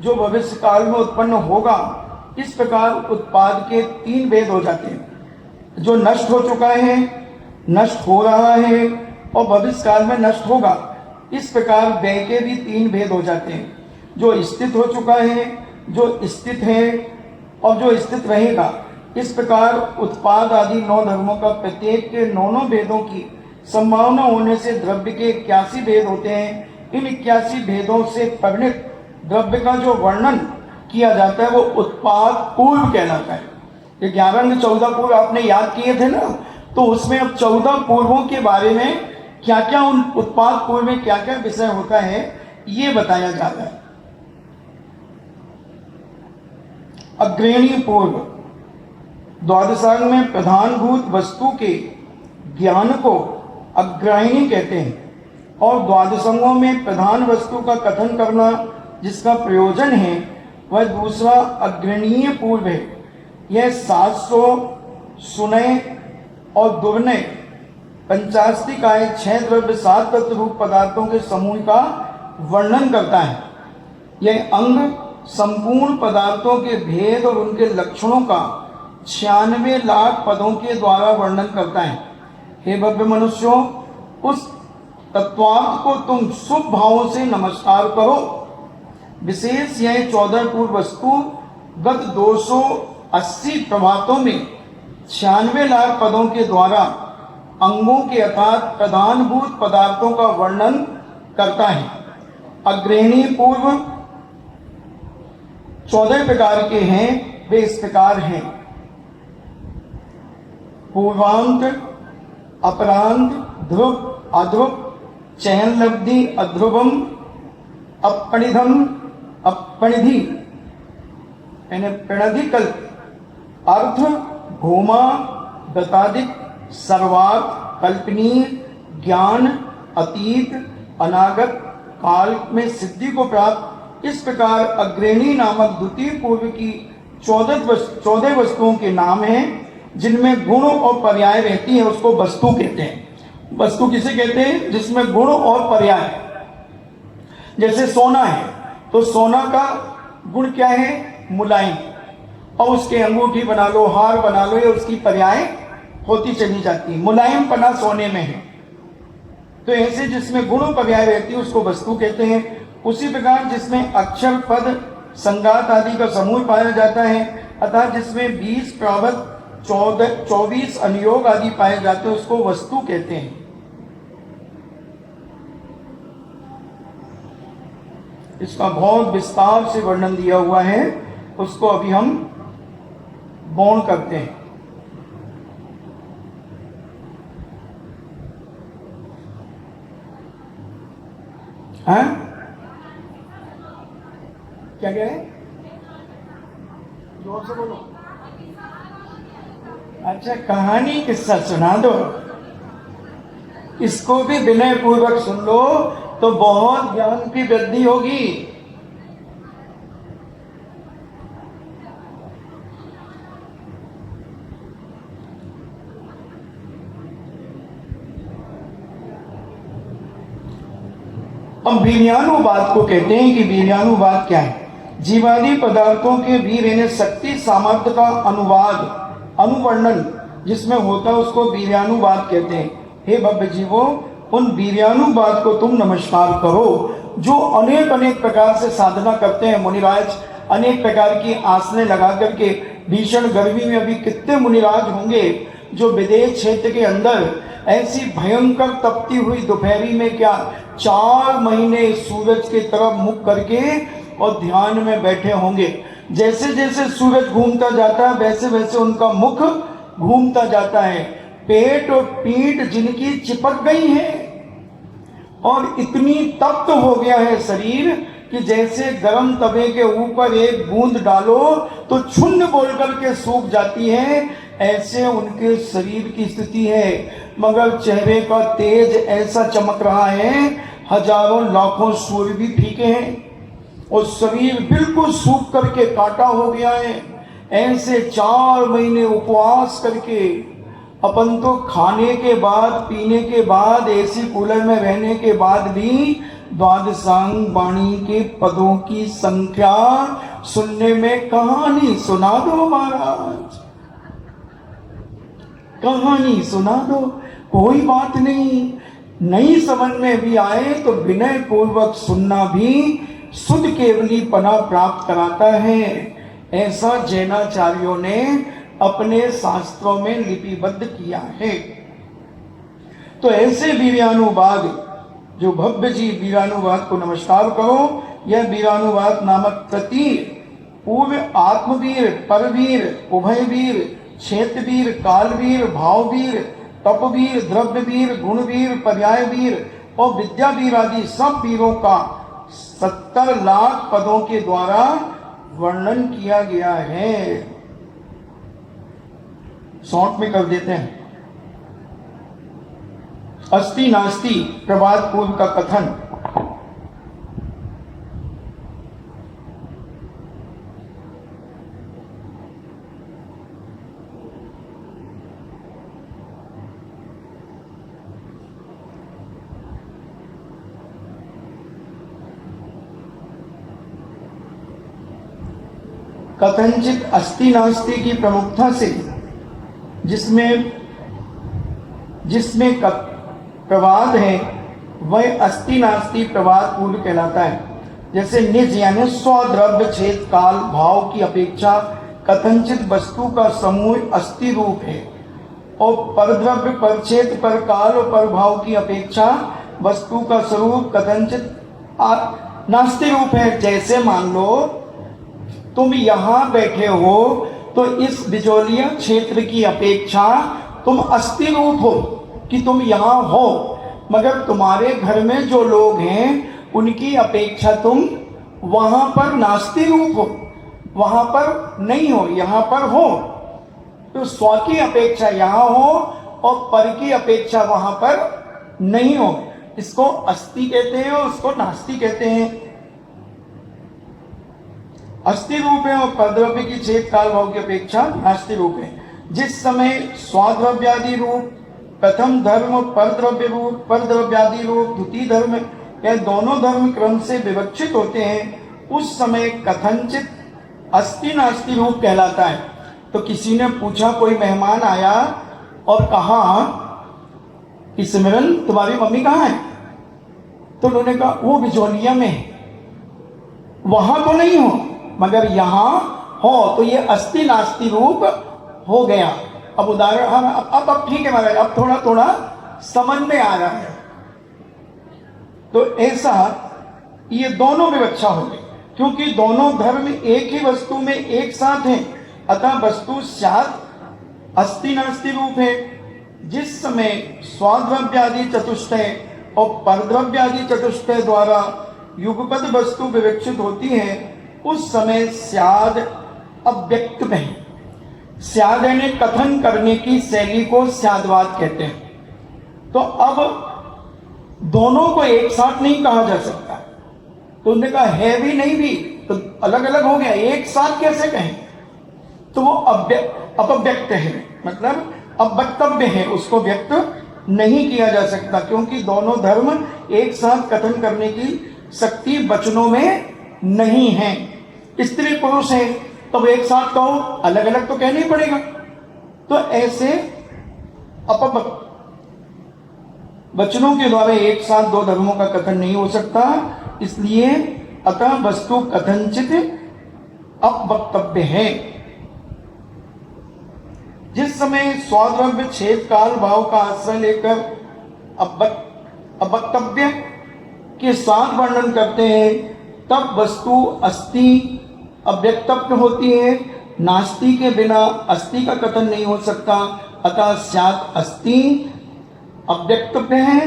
[SPEAKER 2] जो भविष्य काल में उत्पन्न होगा, इस प्रकार उत्पाद के 3 भेद हो जाते हैं। जो नष्ट हो चुका है, नष्ट हो रहा है और भविष्य काल में नष्ट होगा, इस प्रकार व्यय के भी 3 भेद हो जाते हैं। जो स्थित हो चुका है, जो स्थित है और जो स्थित रहेगा। इस प्रकार उत्पाद आदि 9 धर्मों का प्रत्येक के 9 भेदों की संभावना होने से द्रव्य के 81 भेद होते हैं। इन 81 भेदों से परिणित द्रव्य का जो वर्णन किया जाता है वो उत्पाद पूर्व कहलाता है। ये 11 में 14 पूर्व आपने याद किए थे ना, तो उसमें अब 14 पूर्वों के बारे में क्या क्या, उन उत्पाद पूर्व में क्या क्या विषय होता है, ये बताया जाता है। अग्रणी पूर्व, द्वादशांग में प्रधानभूत वस्तु के ज्ञान को अग्रहिणी कहते हैं। और द्वादशांगों में प्रधान वस्तु का कथन करना जिसका प्रयोजन है, वह दूसरा अग्रणीय पूर्व है। यह 700 सुनय और दुर्नय 85 आय 6 द्रव्य 7 तत्व रूप पदार्थों के समूह का वर्णन करता है। यह अंग संपूर्ण पदार्थों के भेद और उनके लक्षणों का 96 लाख पदों के द्वारा वर्णन करता है। हे भव्य मनुष्यों, उस तत्वार्थ को तुम शुभ भावों से नमस्कार करो। विशेष यह 14 पूर्व वस्तु गत 280 प्रभातों में 96 लाख पदों के द्वारा अंगों के अर्थात प्रधानभूत पदार्थों का वर्णन करता है। अग्रणी पूर्व 14 प्रकार के हैं, वे इस प्रकार हैं: पूर्वांत, अपरांत, ध्रुव, अध्रुव, चयन लब्धि, अध्रुवम, अपणिधम, अपणिधि यानी प्रणधिकल्प, अर्थ, भूमा, दतादिक, सर्वार्थ, कल्पनीय, ज्ञान, अतीत, अनागत, काल में सिद्धि को प्राप्त। इस प्रकार अग्रणी नामक द्वितीय पूर्व की 14 वस्तुओं के नाम हैं, जिनमें गुण और पर्याय रहती है, उसको वस्तु कहते हैं। वस्तु किसे कहते हैं? जिसमें गुण और पर्याय, जैसे सोना है तो सोना का गुण क्या है? मुलायम। और उसके अंगूठी बना लो, हार बना लो, ये उसकी पर्याय होती चली जाती है। मुलायम पना सोने में है। तो ऐसे जिसमें गुण पर्याय रहती है उसको वस्तु कहते हैं। उसी प्रकार जिसमें अक्षर, पद, संगात आदि का समूह पाया जाता है, अतः जिसमें 20 प्रावत, 24 अनुयोग आदि पाए जाते हैं, उसको वस्तु कहते हैं। इसका बहुत विस्तार से वर्णन दिया हुआ है, उसको अभी हम गौण करते हैं। हाँ? क्या कह रहे हैं? जोर से बोलो। अच्छा, कहानी किस्सा सुना दो। इसको भी विनय पूर्वक सुन लो तो बहुत ज्ञान की वृद्धि होगी। हम वीर्यानुवाद को कहते हैं कि वीर्यानुवाद क्या है? जीवादि पदार्थों के वीर यानी शक्ति सामर्थ्य का अनुवाद, अनुवर्णन जिसमें होता है उसको वीर्यानुवाद कहते हैं। हे भव्य जीवों, उन वीर्यानुवाद को तुम नमस्कार करो जो अनेक अनेक प्रकार से साधना करते हैं। मुनिराज अनेक प्रकार की आसनें लगा करके, भीषण गर्मी में अभी कितने मुनिराज होंगे जो विदेश क्षेत्र के अंदर ऐसी भयंकर तपती हुई दोपहरी में क्या 4 महीने सूरज की तरफ मुख करके और ध्यान में बैठे होंगे। जैसे जैसे सूरज घूमता जाता है वैसे वैसे उनका मुख घूमता जाता है। पेट और पीठ जिनकी चिपक गई है और इतनी तप्त हो गया है शरीर कि जैसे गर्म तवे के ऊपर एक बूंद डालो तो छुन्न बोल करके सूख जाती है, ऐसे उनके शरीर की स्थिति है। मगर चेहरे का तेज ऐसा चमक रहा है, हजारों लाखों सूर्य भी फीके हैं और शरीर बिल्कुल सूख करके काटा हो गया है। ऐसे 4 महीने उपवास करके अपन तो खाने के बाद, पीने के बाद, एसी कूलर में रहने के बाद भी द्वादशांग वाणी के पदों की संख्या सुनने में कहानी सुना दो महाराज, कहानी सुना दो। कोई बात नहीं समझ में भी आए तो विनय पूर्वक सुनना भी शुद्ध केवलीपना प्राप्त कराता है। ऐसा जैनाचार्यों ने अपने शास्त्रों में लिपिबद्ध किया है। तो ऐसे वीर्यानुवाद, जो भव्य जी वीरानुवाद को नमस्कार करो। यह वीरानुवाद नामक कृति पूर्व आत्मवीर, परवीर, उभयवीर, क्षेत्रवीर, कालवीर, भाववीर, तपवीर, द्रव्यवीर, गुणवीर, पर्यायवीर और विद्यावीर आदि सब वीरों का 70 लाख पदों के द्वारा वर्णन किया गया है। शॉर्ट में कर देते हैं। अस्ति नास्ति प्रवाद पूर्व का कथन। कथनचित अस्ति नास्ति की प्रमुखता से जिसमें प्रवाद है वह अस्ति नास्ति प्रवाद पूर्व कहलाता है। जैसे निज यानी स्वद्रव्य छेद काल भाव की अपेक्षा कथनचित वस्तु का समूह अस्ति रूप है और परद्रव्य परछेद पर काल और पर भाव की अपेक्षा वस्तु का स्वरूप कथनचित नास्ति रूप है। जैसे मान लो तुम यहाँ बैठे हो तो इस बिजोलिया क्षेत्र की अपेक्षा तुम अस्ति रूप हो कि तुम यहाँ हो, मगर तुम्हारे घर में जो लोग हैं उनकी अपेक्षा तुम वहां पर नास्ति रूप हो, वहां पर नहीं हो, यहाँ पर हो। तो स्व की अपेक्षा यहाँ हो और पर की अपेक्षा वहां पर नहीं हो। इसको अस्ति कहते हैं और उसको नास्ति कहते हैं। अस्ति रूप है और परद्रव्य की छेद काल भाव की अपेक्षा नास्ति रूप है। जिस समय स्वाद्रव्यादि रूप प्रथम धर्म, परद्रव्य रूप, परद्रव्यादि रूप द्वितीय धर्म या दोनों धर्म क्रम से विवक्षित होते हैं उस समय कथनचित अस्ति नास्ति रूप कहलाता है। तो किसी ने पूछा, कोई मेहमान आया और कहा कि सिमरन तुम्हारी मम्मी कहाँ है? तो उन्होंने कहा वो बिजोलिया में है। वहां तो नहीं हो मगर यहां हो, तो ये अस्ति नास्ति रूप हो गया। अब उदाहरण हम अब ठीक है महाराज, अब थोड़ा थोड़ा समझ में आ रहा है। तो ऐसा ये दोनों विवक्षा हो गई, क्योंकि दोनों धर्म एक ही वस्तु में एक साथ हैं, अतः वस्तु स्यात् अस्ति नास्ति रूप है। जिस समय स्वाद्रव्यादि चतुष्टय और परद्रव्यादि चतुष्टय द्वारा युगपद वस्तु विवक्षित होती है उस समय स्याद अव्यक्त में, स्याद यानी कथन करने की शैली को स्यादवाद कहते हैं। तो अब दोनों को एक साथ नहीं कहा जा सकता। तो उन्होंने कहा है भी नहीं भी, तो अलग अलग हो गया, एक साथ कैसे कहें? तो वो अपव्यक्त है, मतलब अवक्तव्य है, उसको व्यक्त नहीं किया जा सकता, क्योंकि दोनों धर्म एक साथ कथन करने की शक्ति वचनों में नहीं है। स्त्री पुरुष है तो एक साथ कहो, अलग अलग तो कहना ही पड़ेगा। तो ऐसे वचनों के द्वारा एक साथ दो धर्मों का कथन नहीं हो सकता, इसलिए अतः वस्तु कथनचित अपवक्तव्य है। जिस समय स्वाद्रव्य छेद काल भाव का आश्रय लेकर अपवक्तव्य के साथ वर्णन करते हैं तब वस्तु अस्ति अव्यक्तव्य होती है। नास्ति के बिना अस्ति का कथन नहीं हो सकता, अतः स्यात् अस्ति अव्यक्तव्य है।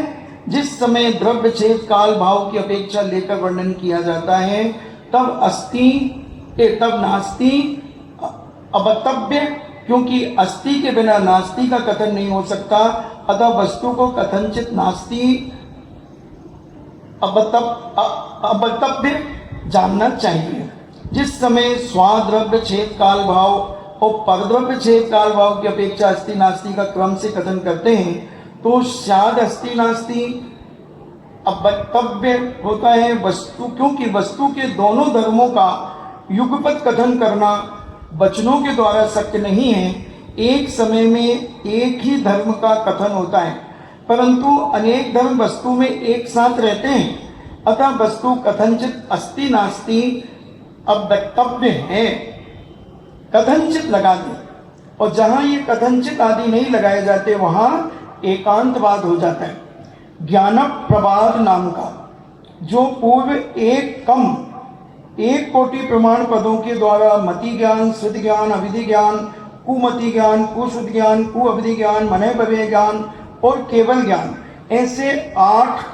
[SPEAKER 2] जिस समय द्रव्य छेद काल भाव की अपेक्षा लेकर वर्णन किया जाता है तब अस्ति तब नास्ति अवक्तव्य, क्योंकि अस्ति के बिना नास्ति का कथन नहीं हो सकता, अतः वस्तु को कथनचित नास्ति अवक्तव्य जानना चाहिए। जिस समय स्वाद्रव्य छेद काल भाव और परद्रव्य छेद काल भाव की अपेक्षा अस्ति नास्ति का क्रम से कथन करते हैं तो स्याद अस्ति नास्ति अवक्तव्य होता है वस्तु, क्योंकि वस्तु के दोनों धर्मों का युगपत कथन करना वचनों के द्वारा शक्य नहीं है। एक समय में एक ही धर्म का कथन होता है, परंतु अनेक धर्म वस्तु में एक साथ रहते हैं, अतः वस्तु कथनचित अस्ति नास्ति अव्यक्तव्य है। कथनचित लगा दे, और जहां ये कथनचित आदि नहीं लगाए जाते वहां एकांतवाद हो जाता है। ज्ञान प्रवाद नाम का जो पूर्व एक कोटि प्रमाण पदों के द्वारा मति ज्ञान, श्रुति ज्ञान, अविधि ज्ञान, कुमति ज्ञान, कुश्रुति ज्ञान, कुअविधि ज्ञान, मनय पवय ज्ञान और केवल ज्ञान, ऐसे 8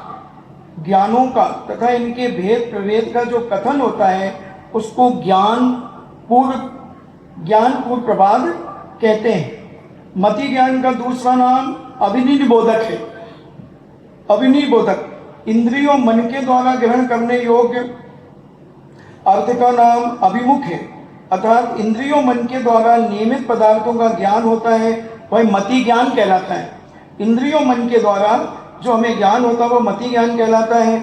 [SPEAKER 2] ज्ञानों का तथा इनके भेद प्रभेद का जो कथन होता है उसको ज्ञान पूर्व प्रवाद कहते हैं। मति ज्ञान का दूसरा नाम अभिनिबोधक है। अभिनिबोधक इंद्रियों मन के द्वारा ग्रहण करने योग्य अर्थ का नाम अभिमुख है, अर्थात इंद्रियों मन के द्वारा नियमित पदार्थों का ज्ञान होता है, वह मति ज्ञान कहलाता है। इंद्रियों मन के द्वारा जो हमें ज्ञान होता है वो मति ज्ञान कहलाता है।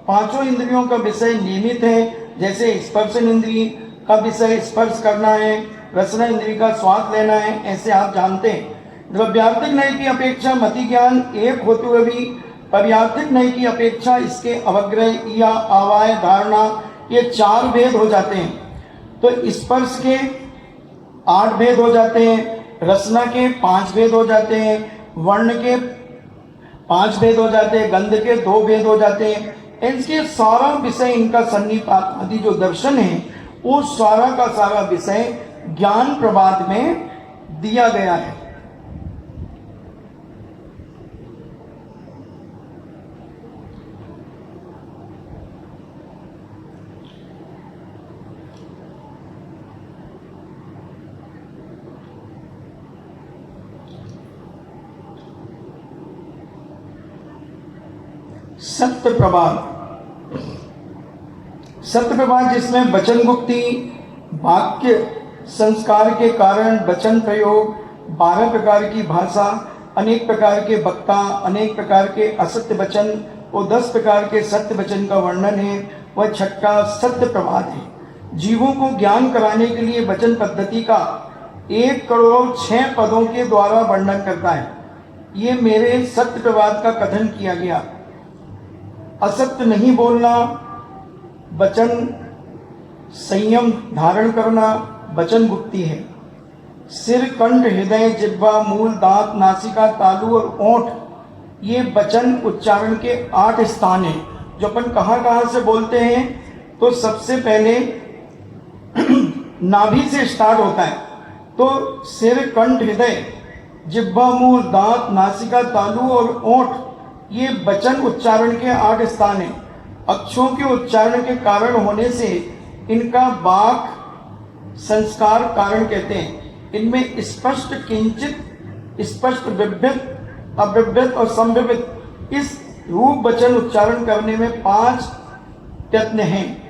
[SPEAKER 2] 5 इंद्रियों का विषय नियमित है, जैसे स्पर्शन इंद्रिय का विषय स्पर्श करना है, रसना इंद्रिय का स्वाद लेना है, ऐसे आप जानते हैं। द्रव्यार्थिक नय की अपेक्षा मति ज्ञान एक होते हुए भी पर्यार्थिक नय की अपेक्षा इसके अवग्रह या आवाय धारणा ये 4 भेद हो जाते हैं। तो स्पर्श के 8 भेद हो जाते हैं, रसना के 5 भेद हो जाते हैं, वर्ण के 5 भेद हो जाते हैं, गंध के 2 भेद हो जाते हैं। इनके सारा विषय, इनका सन्निपात आदि जो दर्शन है वो सारा का सारा विषय ज्ञान प्रवाद में दिया गया है। सत्य प्रवाद जिसमें वचन गुप्ति, वाक्य संस्कार के कारण वचन प्रयोग, 12 प्रकार की भाषा, अनेक प्रकार के वक्ता, अनेक प्रकार के असत्य वचन वो 10 प्रकार के सत्य वचन का वर्णन है, वह छठा सत्य प्रवाद है। जीवों को ज्ञान कराने के लिए वचन पद्धति का 1,06 पदों के द्वारा वर्णन करता है। ये मेरे सत्य प्रवाद का कथन किया गया। असत्य नहीं बोलना, वचन संयम धारण करना वचन गुप्ती है। सिर, कंठ, हृदय, जिह्वा, मूल, दांत, नासिका, तालु और ओंठ, ये वचन उच्चारण के 8 स्थान हैं। जो अपन कहाँ से बोलते हैं, तो सबसे पहले नाभि से स्टार्ट होता है। तो सिर, कंठ, हृदय, जिह्वा, मूल, दांत, नासिका, तालु और ओंठ, ये वचन उच्चारण के 8 स्थान हैं। अक्षरों के उच्चारण के कारण होने से इनका वाक संस्कार कारण कहते हैं। इनमें स्पष्ट, किंचित, स्पष्ट, विभ्रत, अविभ्रत और संविभ्रत, इस रूप वचन उच्चारण करने में 5 प्रयत्न हैं।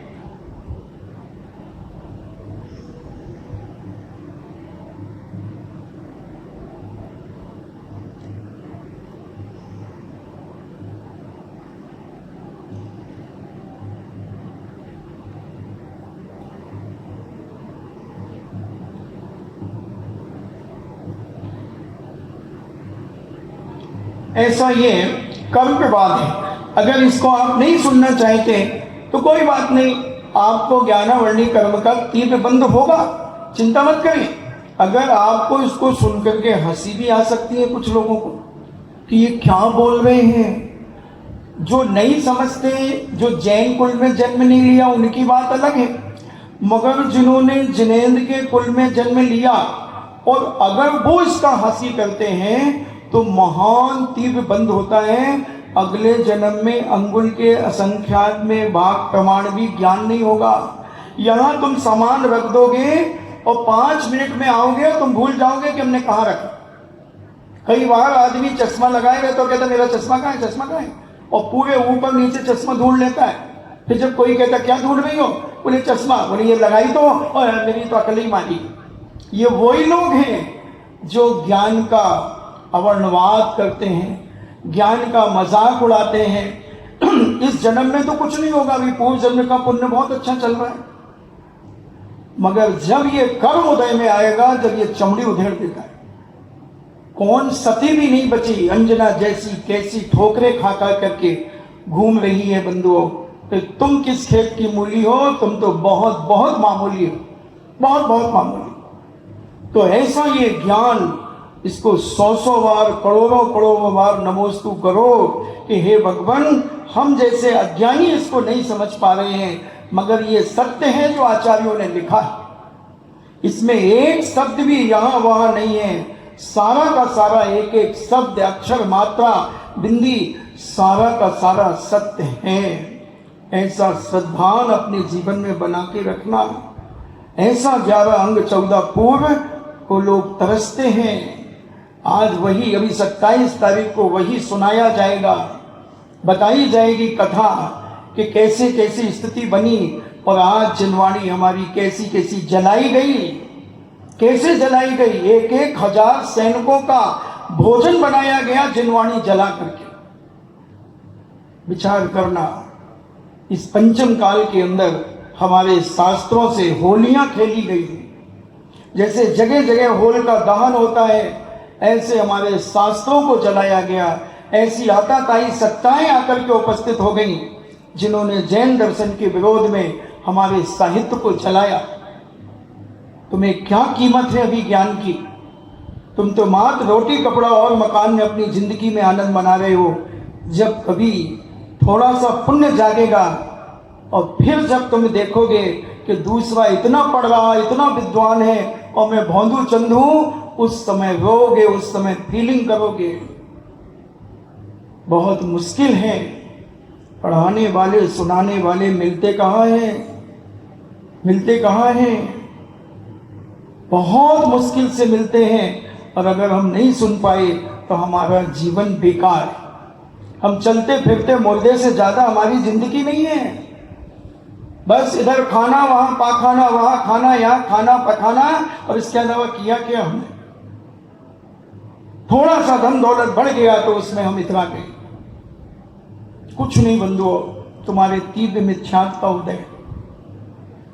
[SPEAKER 2] ऐसा ये कर्म प्रवाद है। अगर इसको आप नहीं सुनना चाहते तो कोई बात नहीं, आपको ज्ञानावर्णी कर्म का तीव्र बंध होगा, चिंता मत करें। अगर आपको इसको सुन करके हंसी भी आ सकती है कुछ लोगों को कि ये क्या बोल रहे हैं, जो नहीं समझते, जो जैन कुल में जन्म नहीं लिया उनकी बात अलग है, मगर जिन्होंने जिनेंद्र के कुल में जन्म लिया और अगर वो इसका हंसी करते हैं तो महान तीव्र बंध होता है। अगले जन्म में अंगुल के असंख्यात में भाग प्रमाण भी ज्ञान नहीं होगा। यहाँ तुम सामान रख दोगे और 5 मिनट में आओगे तुम भूल जाओगे कि हमने कहाँ रखा। कई बार आदमी चश्मा लगाए रहता तो कहता मेरा चश्मा कहाँ है, चश्मा कहाँ है, और पूरे ऊपर नीचे चश्मा ढूंढ लेता है। फिर जब कोई कहता क्या ढूंढ रही हो, बोले चश्मा, बोले ये लगाई तो और मेरी तो अकल ही मारी। ये वही लोग हैं जो ज्ञान का अवर्णवाद करते हैं, ज्ञान का मजाक उड़ाते हैं। इस जन्म में तो कुछ नहीं होगा, अभी पूर्व जन्म का पुण्य बहुत अच्छा चल रहा है, मगर जब ये कर्म उदय में आएगा, जब ये चमड़ी उधेड़ देता है, कौन सती भी नहीं बची, अंजना जैसी कैसी ठोकरे खा खा करके घूम रही है बंधुओं। तो तुम किस खेत की मूली हो, तुम तो बहुत बहुत मामूली हो, बहुत बहुत मामूली। तो ऐसा ये ज्ञान, इसको 100 बार, करोड़ों बार नमोस्तु करो कि हे भगवान, हम जैसे अज्ञानी इसको नहीं समझ पा रहे हैं, मगर ये सत्य है जो आचार्यों ने लिखा है। इसमें एक शब्द भी यहाँ वहाँ नहीं है, सारा का सारा एक एक शब्द, अक्षर, मात्रा, बिंदी, सारा का सारा सत्य है। ऐसा सद्भान अपने जीवन में बना के रखना। ऐसा 11 अंग 14 पूर्व को लोग तरसते हैं। आज वही, अभी 27 तारीख को वही सुनाया जाएगा, बताई जाएगी कथा कि कैसे कैसी स्थिति बनी और आज जिनवाणी हमारी कैसी कैसी जलाई गई, कैसे जलाई गई। 1,000 सैनिकों का भोजन बनाया गया जिनवाणी जला करके। विचार करना, इस पंचम काल के अंदर हमारे शास्त्रों से होलियां खेली गई। जैसे जगह जगह होल का दहन होता है, ऐसे हमारे शास्त्रों को जलाया गया। ऐसी आताताई सत्ताएं आकर के उपस्थित हो गई जिन्होंने जैन दर्शन के विरोध में हमारे साहित्य को जलाया। तुम्हें क्या कीमत है अभी ज्ञान की? तुम तो मात्र रोटी कपड़ा और मकान में अपनी जिंदगी में आनंद मना रहे हो। जब कभी थोड़ा सा पुण्य जागेगा और फिर जब तुम देखोगे कि दूसरा इतना पढ़ रहा, इतना विद्वान है और मैं भोंदू चंदू, उस समय रोगे, उस समय फीलिंग करोगे। बहुत मुश्किल है। पढ़ाने वाले, सुनाने वाले मिलते कहाँ हैं? मिलते कहाँ हैं? बहुत मुश्किल से मिलते हैं। और अगर हम नहीं सुन पाए तो हमारा जीवन बेकार है। हम चलते फिरते मुर्दे से ज्यादा हमारी जिंदगी नहीं है। बस इधर खाना, वहां पाखाना, वहां खाना, यहाँ खाना पखाना, और इसके अलावा किया क्या हमने? थोड़ा सा धन दौलत बढ़ गया तो उसमें हम इतना गए। कुछ नहीं बंधुओं, तुम्हारे तीव्र मिथ्यात्व का उदय,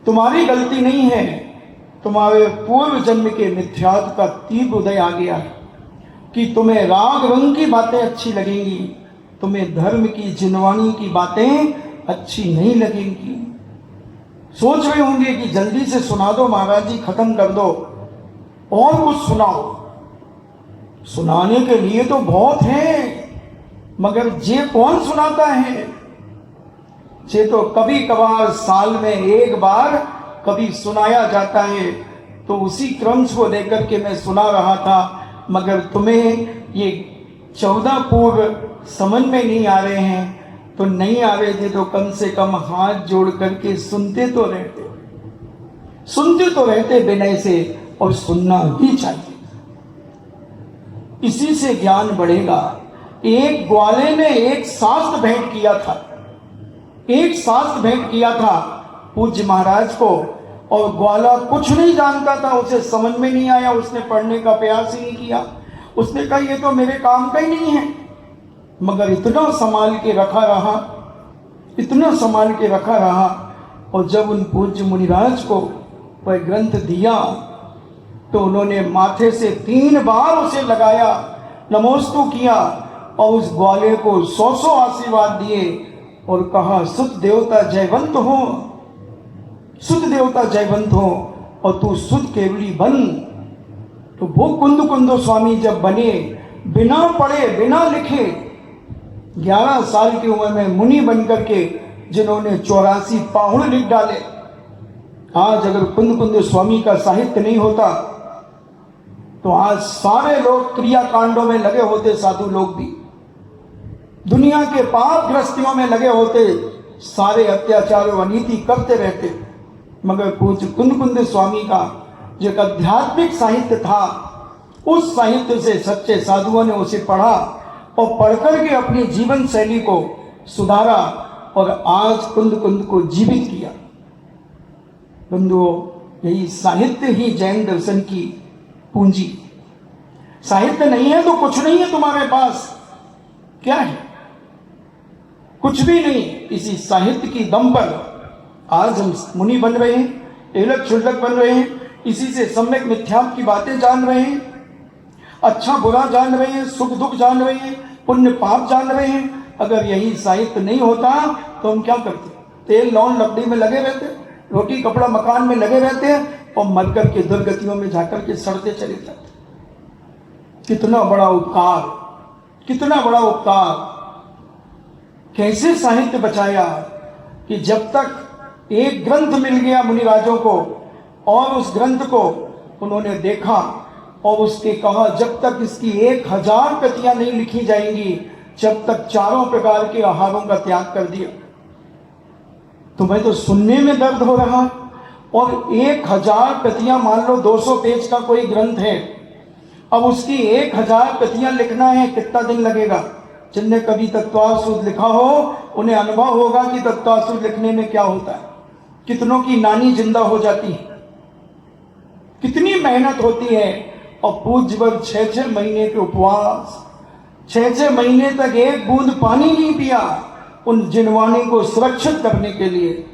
[SPEAKER 2] तुम्हारी गलती नहीं है, तुम्हारे पूर्व जन्म के मिथ्यात्व का तीव्र उदय आ गया है कि तुम्हें राग रंग की बातें अच्छी लगेंगी, तुम्हें धर्म की जिनवानी की बातें अच्छी नहीं लगेंगी। सोच रहे होंगे कि जल्दी से सुना दो महाराज जी, खत्म कर दो और कुछ सुनाओ। सुनाने के लिए तो बहुत है, मगर जे कौन सुनाता है? जे तो कभी कभार साल में एक बार कभी सुनाया जाता है, तो उसी क्रम को लेकर के मैं सुना रहा था। मगर तुम्हें ये 14 पूर्व समझ में नहीं आ रहे हैं, तो नहीं आ रहे थे तो कम से कम हाथ जोड़ करके सुनते तो रहते विनय से, और सुनना ही चाहिए। इसी से ज्ञान बढ़ेगा। एक ग्वाले ने एक शास्त्र भेंट किया था पूज्य महाराज को, और ग्वाला कुछ नहीं जानता था, उसे समझ में नहीं आया, उसने पढ़ने का प्रयास ही नहीं किया। उसने कहा ये तो मेरे काम का ही नहीं है, मगर इतना संभाल के रखा रहा। और जब उन पूज्य मुनिराज को वह ग्रंथ दिया तो उन्होंने माथे से 3 बार उसे लगाया, नमोस्तु किया, और उस ग्वाले को 100 आशीर्वाद दिए और कहा शुद्ध देवता जयवंत हो, और तू शुद्ध केवली बन। तो वो कुंद स्वामी जब बने, बिना पढ़े बिना लिखे 11 साल की उम्र में मुनि बनकर के जिन्होंने 84 पाहुड़ लिख डाले। आज अगर कुंद स्वामी का साहित्य नहीं होता तो आज सारे लोग क्रियाकांडों में लगे होते, साधु लोग भी दुनिया के पाप ग्रस्तियों में लगे होते, सारे अत्याचार और अनीति करते रहते। मगर पूज्य कुंद स्वामी का जो एक आध्यात्मिक साहित्य था, उस साहित्य से सच्चे साधुओं ने उसे पढ़ा और पढ़कर के अपनी जीवन शैली को सुधारा और आज कुंद को जीवित किया। बंधुओं, यही साहित्य ही जैन दर्शन की पूंजी। साहित्य नहीं है तो कुछ नहीं है तुम्हारे पास। क्या है? कुछ भी नहीं। इसी साहित्य की दम पर आज हम मुनि बन रहे हैं, एलक छुल्लक बन रहे हैं, इसी से सम्यक मिथ्यात्व की बातें जान रहे हैं, अच्छा बुरा जान रहे हैं, सुख दुख जान रहे हैं, पुण्य पाप जान रहे हैं। अगर यही साहित्य नहीं होता तो हम क्या करते? तेल लौन लकड़ी में लगे रहते, रोटी कपड़ा मकान में लगे रहते हैं और मरकर के दुर्गतियों में जाकर के सड़ते चले जाते। कितना बड़ा उपकार, कितना बड़ा उपकार। कैसे साहित्य बचाया कि जब तक एक ग्रंथ मिल गया मुनिराजों को और उस ग्रंथ को उन्होंने देखा और उसके कहा जब तक इसकी 1000 प्रतियां नहीं लिखी जाएंगी जब तक 4 प्रकार के आहारों का त्याग कर दिया। तुम्हें तो सुनने में दर्द हो रहा और 1000 प्रतियां, मान लो 200 पेज का कोई ग्रंथ है, अब उसकी 1000 प्रतियां लिखना है, कितना दिन लगेगा? जिनने कभी तत्वासुध लिखा हो उन्हें अनुभव होगा कि तत्वासुध लिखने में क्या होता है। कितनों की नानी जिंदा हो जाती है, कितनी मेहनत होती है। और पूज्यवर 6-6 महीने के उपवास, 6-6 महीने तक एक बूंद पानी नहीं पिया उन जिनवाणी को सुरक्षित करने के लिए।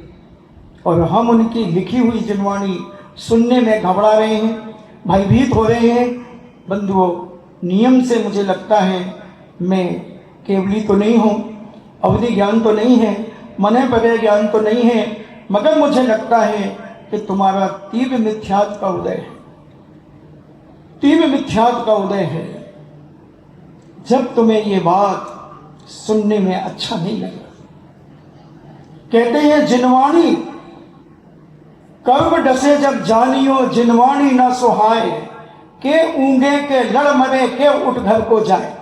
[SPEAKER 2] और हम उनकी लिखी हुई जिनवाणी सुनने में घबरा रहे हैं, भयभीत हो रहे हैं। बंधुओं, नियम से मुझे लगता है मैं केवली तो नहीं हूँ, अवधि ज्ञान तो नहीं है, मने पदे ज्ञान तो नहीं है, मगर मुझे लगता है कि तुम्हारा तीव्र मिथ्यात्व का उदय है, तीव्र मिथ्यात्व का उदय है। जब तुम्हें ये बात सुनने में अच्छा नहीं लगा, कहते हैं जिनवाणी कर्म डसे जब जानियो, जिनवाणी न सुहाए, के ऊंगे के लड़ मरे, के उठ घर को जाए।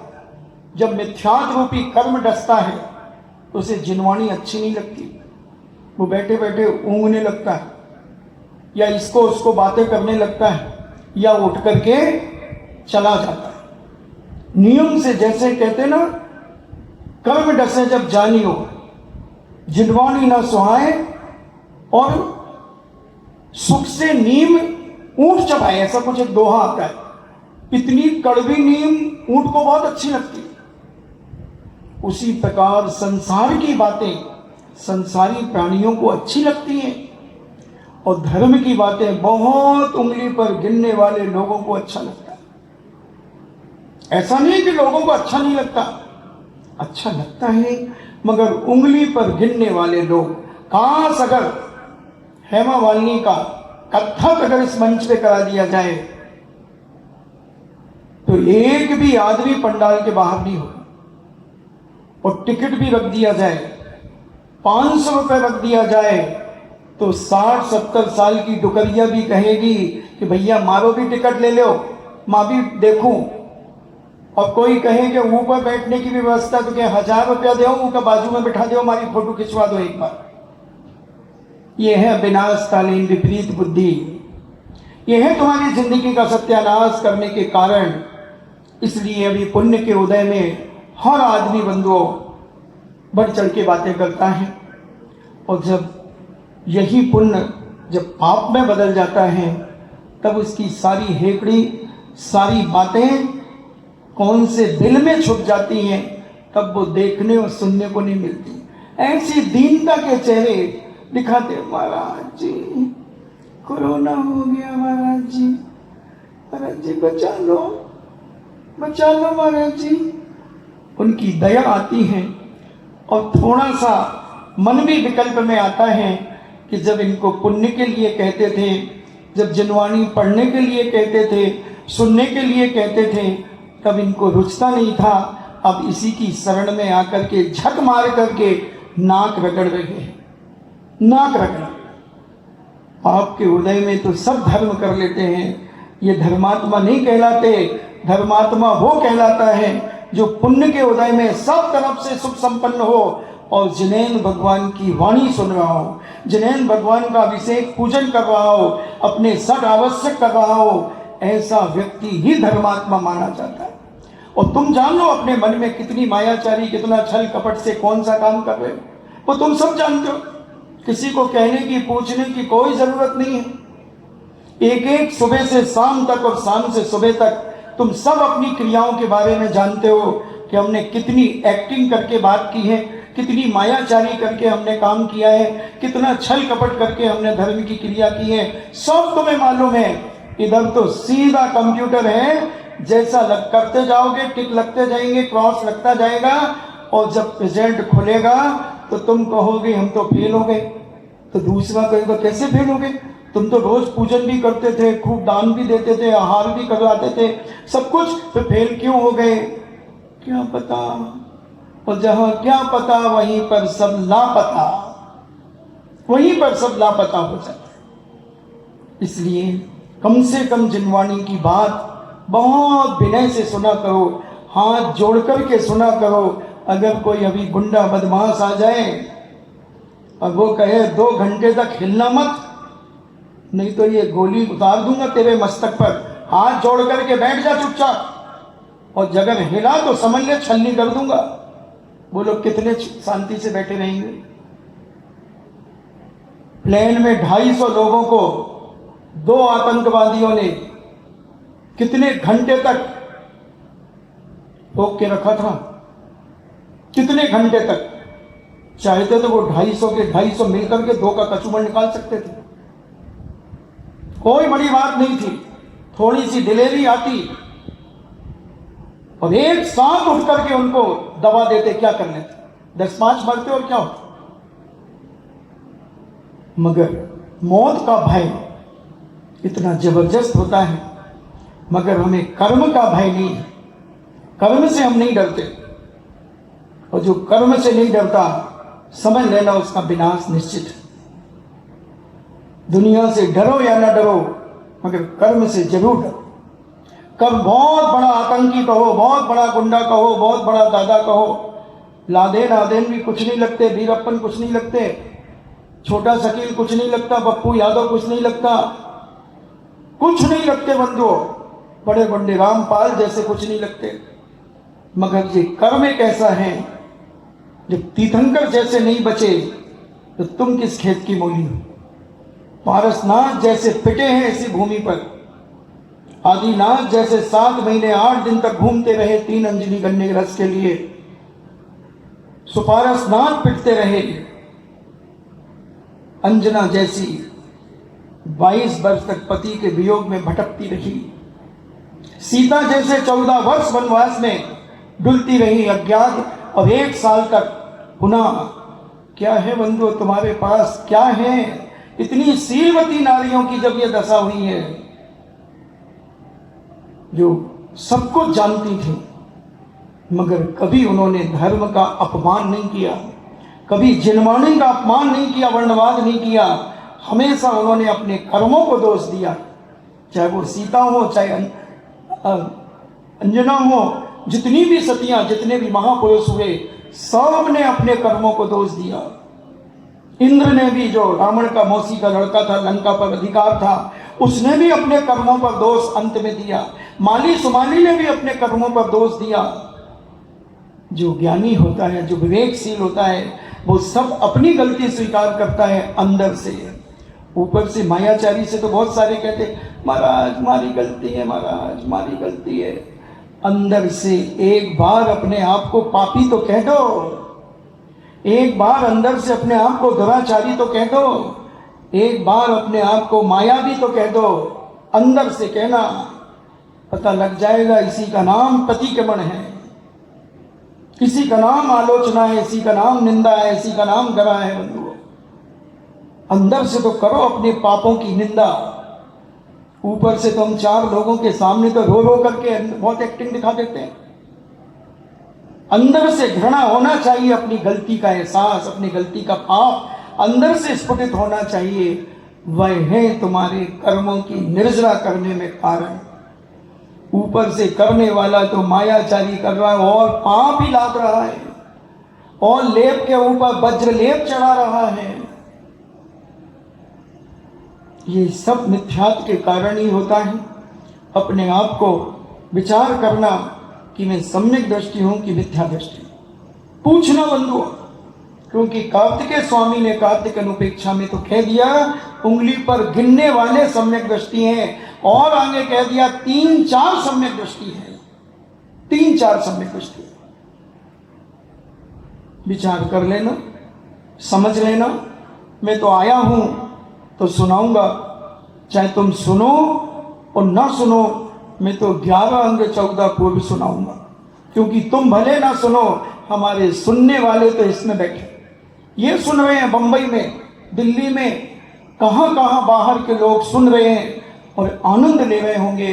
[SPEAKER 2] जब मिथ्यात्व रूपी कर्म डसता है तो उसे जिनवाणी अच्छी नहीं लगती, वो बैठे बैठे ऊँगने लगता है या इसको उसको बातें करने लगता है या उठ करके चला जाता है। नियम से जैसे कहते ना, कर्म डसे जब जानियो, जिनवाणी ना सुहाए, और सुख से नीम ऊंट चबाए, ऐसा कुछ एक दोहा आता है। इतनी कड़वी नीम ऊंट को बहुत अच्छी लगती है, उसी प्रकार संसार की बातें संसारी प्राणियों को अच्छी लगती हैं और धर्म की बातें बहुत उंगली पर गिनने वाले लोगों को अच्छा लगता है। ऐसा नहीं कि लोगों को अच्छा नहीं लगता, अच्छा लगता है, मगर उंगली पर गिनने वाले लोग। काश अगर हेमा मालिनी का कथक अगर इस मंच पे करा दिया जाए तो एक भी आदमी पंडाल के बाहर नहीं होगा, और टिकट भी रख दिया जाए, 500 रुपए रख दिया जाए, तो 60-70 साल की डुकरिया भी कहेगी कि भैया मारो भी टिकट ले लो, माँ भी देखूं। और कोई कहे कि ऊपर बैठने की व्यवस्था, तो क्या 1000 रुपया दो, उनका बाजू में बिठा दो, हमारी फोटो खिंचवा दो एक बार। यह है विनाशकालीन विपरीत बुद्धि, यह है तुम्हारी जिंदगी का सत्यानाश करने के कारण। इसलिए अभी पुण्य के उदय में हर आदमी बंधुओं बढ़ चढ़ के बातें करता है, और जब यही पुण्य जब पाप में बदल जाता है तब उसकी सारी हेकड़ी, सारी बातें कौन से दिल में छुप जाती हैं, तब वो देखने और सुनने को नहीं मिलती। ऐसी दीनता के चेहरे दिखाते, महाराज जी कोरोना हो गया, महाराज जी बचा लो महाराज जी। उनकी दया आती है और थोड़ा सा मन भी विकल्प में आता है कि जब इनको पुण्य के लिए कहते थे, जब जिनवाणी पढ़ने के लिए कहते थे, सुनने के लिए कहते थे, तब इनको रुचता नहीं था। अब इसी की शरण में आकर के झक मार करके नाक रगड़ रहे हैं, नाक रगड़। आपके हृदय में तो सब धर्म कर लेते हैं, ये धर्मात्मा नहीं कहलाते। धर्मात्मा वो कहलाता है जो पुण्य के उदय में सब तरफ से सुख संपन्न हो और जिनेन भगवान की वाणी सुन रहा हो, जिनेन भगवान का अभिषेक पूजन कर रहा हो, अपने सट आवश्यक कर रहा हो, ऐसा व्यक्ति ही धर्मात्मा माना जाता है। और तुम जान लो अपने मन में कितनी मायाचारी, कितना छल कपट से कौन सा काम कर रहे हो, वो तुम सब जानते हो। किसी को कहने की, पूछने की कोई जरूरत नहीं है। एक एक सुबह से शाम तक और शाम से सुबह तक तुम सब अपनी क्रियाओं के बारे में जानते हो कि हमने कितनी एक्टिंग करके बात की है, कितनी मायाचारी करके हमने काम किया है, कितना छल कपट करके हमने धर्म की क्रिया की है, सब तुम्हें मालूम है। इधर तो सीधा कंप्यूटर है, जैसा करते जाओगे टिक लगते जाएंगे, क्रॉस लगता जाएगा, और जब रिजल्ट खुलेगा तो तुम कहोगे हम तो फेल हो गए। तो दूसरा कहेगा कैसे फेल हो गए, तुम तो रोज पूजन भी करते थे, खूब दान भी देते थे, आहार भी करवाते थे, सब कुछ, तो फेल क्यों हो गए? क्या पता। और जहां क्या पता वहीं पर सब लापता, वहीं पर सब लापता हो जाता है। इसलिए कम से कम जिनवाणी की बात बहुत विनय से सुना करो, हाथ जोड़ करके सुना करो। अगर कोई अभी गुंडा बदमाश आ जाए और वो कहे 2 घंटे तक हिलना मत, नहीं तो ये गोली उतार दूंगा तेरे मस्तक पर, हाथ जोड़ करके बैठ जा चुपचाप, और जगह हिला तो समझ ले छलनी कर दूंगा। वो लोग कितने शांति से बैठे रहेंगे। प्लेन में 250 लोगों को 2 आतंकवादियों ने कितने घंटे तक रोक के रखा था, कितने घंटे तक। चाहते तो वो 250 के 250 मिलकर के 2 का कचूमर निकाल सकते थे, कोई बड़ी बात नहीं थी। थोड़ी सी डिलीवरी आती और एक साथ उठ करके उनको दबा देते, क्या कर लेते, 10-5 मरते और क्या होता। मगर मौत का भय इतना जबरदस्त होता है, मगर हमें कर्म का भय नहीं है। कर्म से हम नहीं डरते, और जो कर्म से नहीं डरता समझ लेना उसका विनाश निश्चित है। दुनिया से डरो या ना डरो, मगर कर्म से जरूर डरो। कर्म बहुत बड़ा आतंकी कहो, बहुत बड़ा गुंडा कहो, बहुत बड़ा दादा कहो, लादेन भी कुछ नहीं लगते, वीरप्पन कुछ नहीं लगते, छोटा शकील कुछ नहीं लगता, पप्पू यादव कुछ नहीं लगता, कुछ नहीं लगते बंधुओं, बड़े बंडे रामपाल जैसे कुछ नहीं लगते। मगर ये कर्म एक ऐसा है, जब तीर्थंकर जैसे नहीं बचे तो तुम किस खेत की मूली हो। पारसनाथ जैसे पिटे हैं इसी भूमि पर, आदिनाथ जैसे 7 महीने 8 दिन तक घूमते रहे 3 अंजलि गन्ने के रस के लिए, सुपारस नाद पिटते रहे। अंजना जैसी 22 वर्ष तक पति के वियोग में भटकती रही। सीता जैसे 14 वर्ष वनवास में डुलती रही अज्ञात, और 1 साल तक पुनः क्या है बंधु तुम्हारे पास, क्या है? इतनी शीलवती नारियों की जब यह दशा हुई है, जो सबको जानती थी, मगर कभी उन्होंने धर्म का अपमान नहीं किया, कभी जिनवाणी का अपमान नहीं किया, वर्णवाद नहीं किया। हमेशा उन्होंने अपने कर्मों को दोष दिया, चाहे वो सीता हो, चाहे अंजना हो, जितनी भी सतियां, जितने भी महापुरुष हुए, सब ने अपने कर्मों को दोष दिया। इंद्र ने भी, जो रावण का मौसी का लड़का था, लंका पर अधिकार था, उसने भी अपने कर्मों पर दोष अंत में दिया। माली सुमाली ने भी अपने कर्मों पर दोष दिया। जो ज्ञानी होता है, जो विवेकशील होता है, वो सब अपनी गलती स्वीकार करता है अंदर से। ऊपर से मायाचारी से तो बहुत सारे कहते महाराज हमारी गलती है, महाराज हमारी गलती है। अंदर से एक बार अपने आप को पापी तो कह दो, एक बार अंदर से अपने आप को दुराचारी तो कह दो, एक बार अपने आप को मायावी तो कह दो। अंदर से कहना, पता लग जाएगा इसी का नाम प्रतिक्रमण है, इसी का नाम आलोचना है, इसी का नाम निंदा है, इसी का नाम गरा है। बंधुओं, अंदर से तो करो अपने पापों की निंदा। ऊपर से तो हम 4 लोगों के सामने तो रो रो करके बहुत एक्टिंग दिखा देते हैं। अंदर से घृणा होना चाहिए, अपनी गलती का एहसास, अपनी गलती का पाप अंदर से स्फुटित होना चाहिए। वह है तुम्हारे कर्मों की निर्जरा करने में कारण। ऊपर से करने वाला तो मायाचारी कर रहा है और पाप ही लाद रहा है, और लेप के ऊपर वज्र लेप चढ़ा रहा है। ये सब मिथ्यात्व के कारण ही होता है। अपने आप को विचार करना कि मैं सम्यक दृष्टि हूं कि मिथ्या दृष्टि, पूछना बंधुओं। क्योंकि कार्तिकेय स्वामी ने कार्तिक अनुपेक्षा में तो कह दिया उंगली पर गिनने वाले सम्यक दृष्टि हैं, और आगे कह दिया 3-4 सम्यक दृष्टि है, 3-4 सम्यक दृष्टि। विचार कर लेना, समझ लेना। मैं तो आया हूं तो सुनाऊंगा, चाहे तुम सुनो और ना सुनो, मैं तो 11 अंग 14 पूर्व सुनाऊंगा। क्योंकि तुम भले ना सुनो, हमारे सुनने वाले तो इसमें बैठे, ये सुन रहे हैं बंबई में, दिल्ली में, कहां कहां बाहर के लोग सुन रहे हैं और आनंद ले रहे होंगे।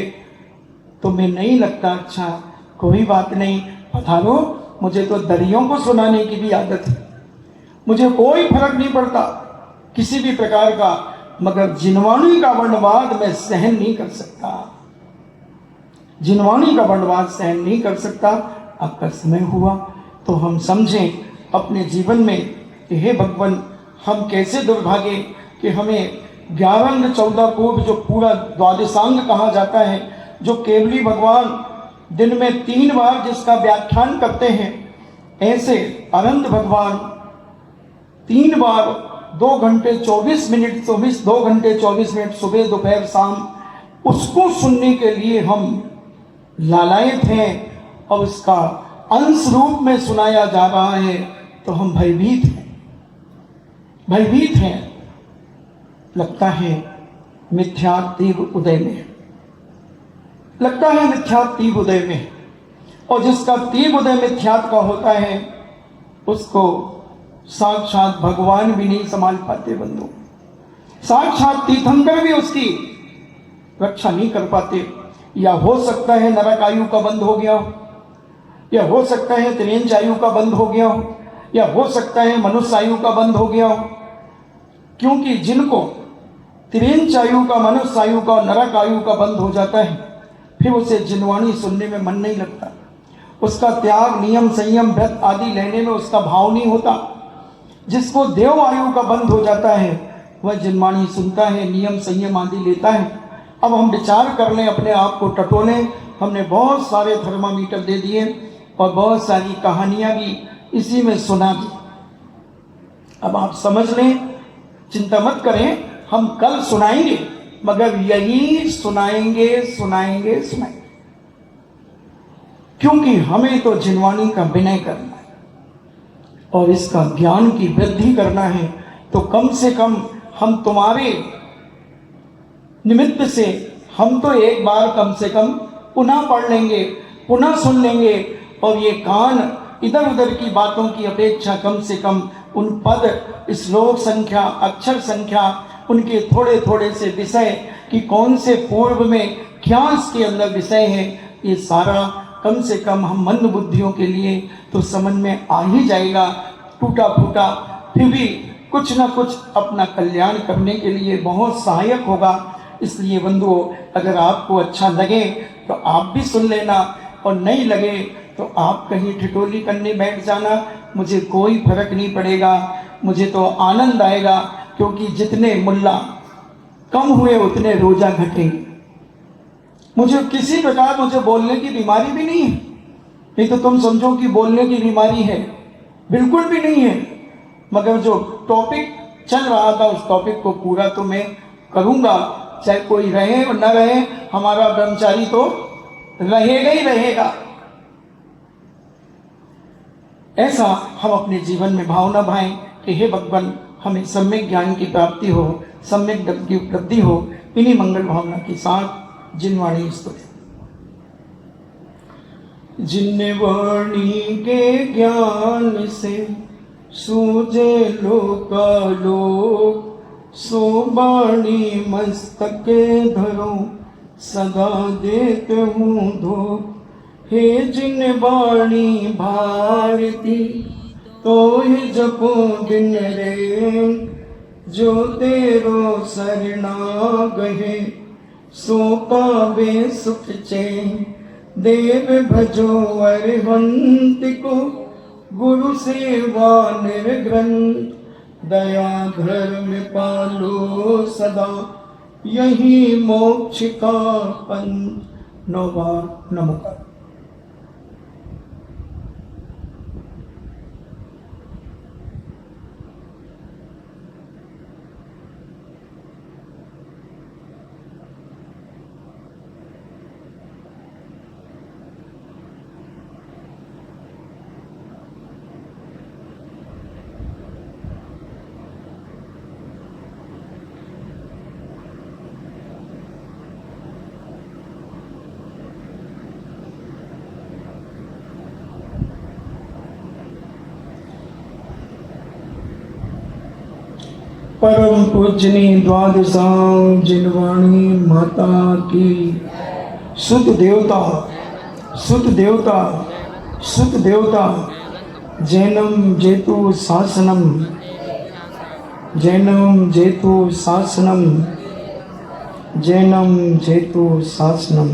[SPEAKER 2] तुम्हें नहीं लगता? अच्छा कोई बात नहीं, पधारो, मुझे तो दरियों को सुनाने की भी आदत है, मुझे कोई फर्क नहीं पड़ता किसी भी प्रकार का, मगर जिनवाणी का वर्णवाद मैं सहन नहीं कर सकता, जिनवाणी का वर्णवाद सहन नहीं कर सकता। आपका समय हुआ तो हम समझें अपने जीवन में कि हे भगवान, हम कैसे दुर्भागे कि हमें 11 अंग 14 पूर्व, जो पूरा द्वादशांग कहा जाता है, जो केवली भगवान दिन में 3 बार जिसका व्याख्यान करते हैं, ऐसे अनंत भगवान 3 बार 2 घंटे 24 मिनट 2 घंटे 24 मिनट सुबह दोपहर शाम, उसको सुनने के लिए हम लालायित हैं, और उसका अंश रूप में सुनाया जा रहा है तो हम भयभीत हैं, भयभीत हैं। लगता है मिथ्या तीव्र उदय में, लगता है मिथ्या तीव्र उदय में, और जिसका तीव्र उदय मिथ्यात्व का होता है उसको साक्षात भगवान भी नहीं संभाल पाते बंधु, साक्षात तीर्थंकर भी उसकी रक्षा नहीं कर पाते। या हो सकता है नरक आयु का बंद हो गया हो, या हो सकता है त्रियंच आयु का बंद हो गया हो, या हो सकता है मनुष्य आयु का बंद हो गया हो। क्योंकि जिनको त्रियंच आयु का, मनुष्य आयु का, नरक आयु का बंद हो जाता है, फिर उसे जिनवाणी सुनने में मन नहीं लगता, उसका त्याग, नियम, संयम, व्रत आदि लेने में उसका भाव नहीं होता। जिसको देव आयु का बंद हो जाता है वह जिनवाणी सुनता है, नियम संयम आदि लेता है। अब हम विचार कर लें, अपने आप को टटोलें। हमने बहुत सारे थर्मामीटर दे दिए और बहुत सारी कहानियां भी इसी में सुना दी। अब आप समझ लें, चिंता मत करें, हम कल सुनाएंगे, मगर यही सुनाएंगे सुनाएंगे सुनाएंगे, क्योंकि हमें तो जिनवाणी का विनय करना है। और इसका ज्ञान की वृद्धि करना है तो कम से कम हम तुम्हारे निमित्त से हम तो एक बार कम से कम पुनः पढ़ लेंगे, पुनः सुन लेंगे, और ये कान इधर उधर की बातों की अपेक्षा कम से कम उन पद, श्लोक संख्या, अक्षर संख्या, उनके थोड़े थोड़े से विषय कि कौन से पूर्व में क्या इसके अंदर विषय है, ये सारा कम से कम हम मंद बुद्धियों के लिए तो समझ में आ ही जाएगा। टूटा फूटा फिर भी कुछ ना कुछ अपना कल्याण करने के लिए बहुत सहायक होगा। इसलिए बंधुओं, अगर आपको अच्छा लगे तो आप भी सुन लेना, और नहीं लगे तो आप कहीं ठिठोली करने बैठ जाना, मुझे कोई फर्क नहीं पड़ेगा। मुझे तो आनंद आएगा, क्योंकि जितने मुल्ला कम हुए उतने रोजा घटेंगे। मुझे किसी प्रकार मुझे बोलने की बीमारी भी नहीं है, नहीं तो तुम समझो कि बोलने की बीमारी है, बिल्कुल भी नहीं है। मगर जो टॉपिक चल रहा था उस टॉपिक को पूरा तो मैं करूँगा, चाहे कोई रहे और न रहे, हमारा ब्रह्मचारी तो रहेगा ही रहेगा। ऐसा हम अपने जीवन में भावना भाएं कि हे भगवान, हमें सम्यक ज्ञान की प्राप्ति हो, सम्यक गति की उपलब्धि हो। इन्हीं मंगल भावना के साथ जिनवाणी स्तुति। जिन वाणी के ज्ञान से सूझे लोकालोक, सो वाणी मस्तके धरो सदा देत हूँ धो। हे जिन वाणी भारती तो ही जपो दिन रे, जो तेरो सरना गहे सो पावे सुख चैन। देव भजो अरहंत को गुरु सेवा निर्ग्रंथ, दया धर्म पालो सदा यही मोक्ष का पंथ। नौवा नमोकार। परम पूजनी द्वादशां जिनवाणी माता की। सुत देवता, सुत देवता, सुत देवता। जैनम जेतु शासनम, जैनम जेतु शासनम, जैनम जेतु शासनम।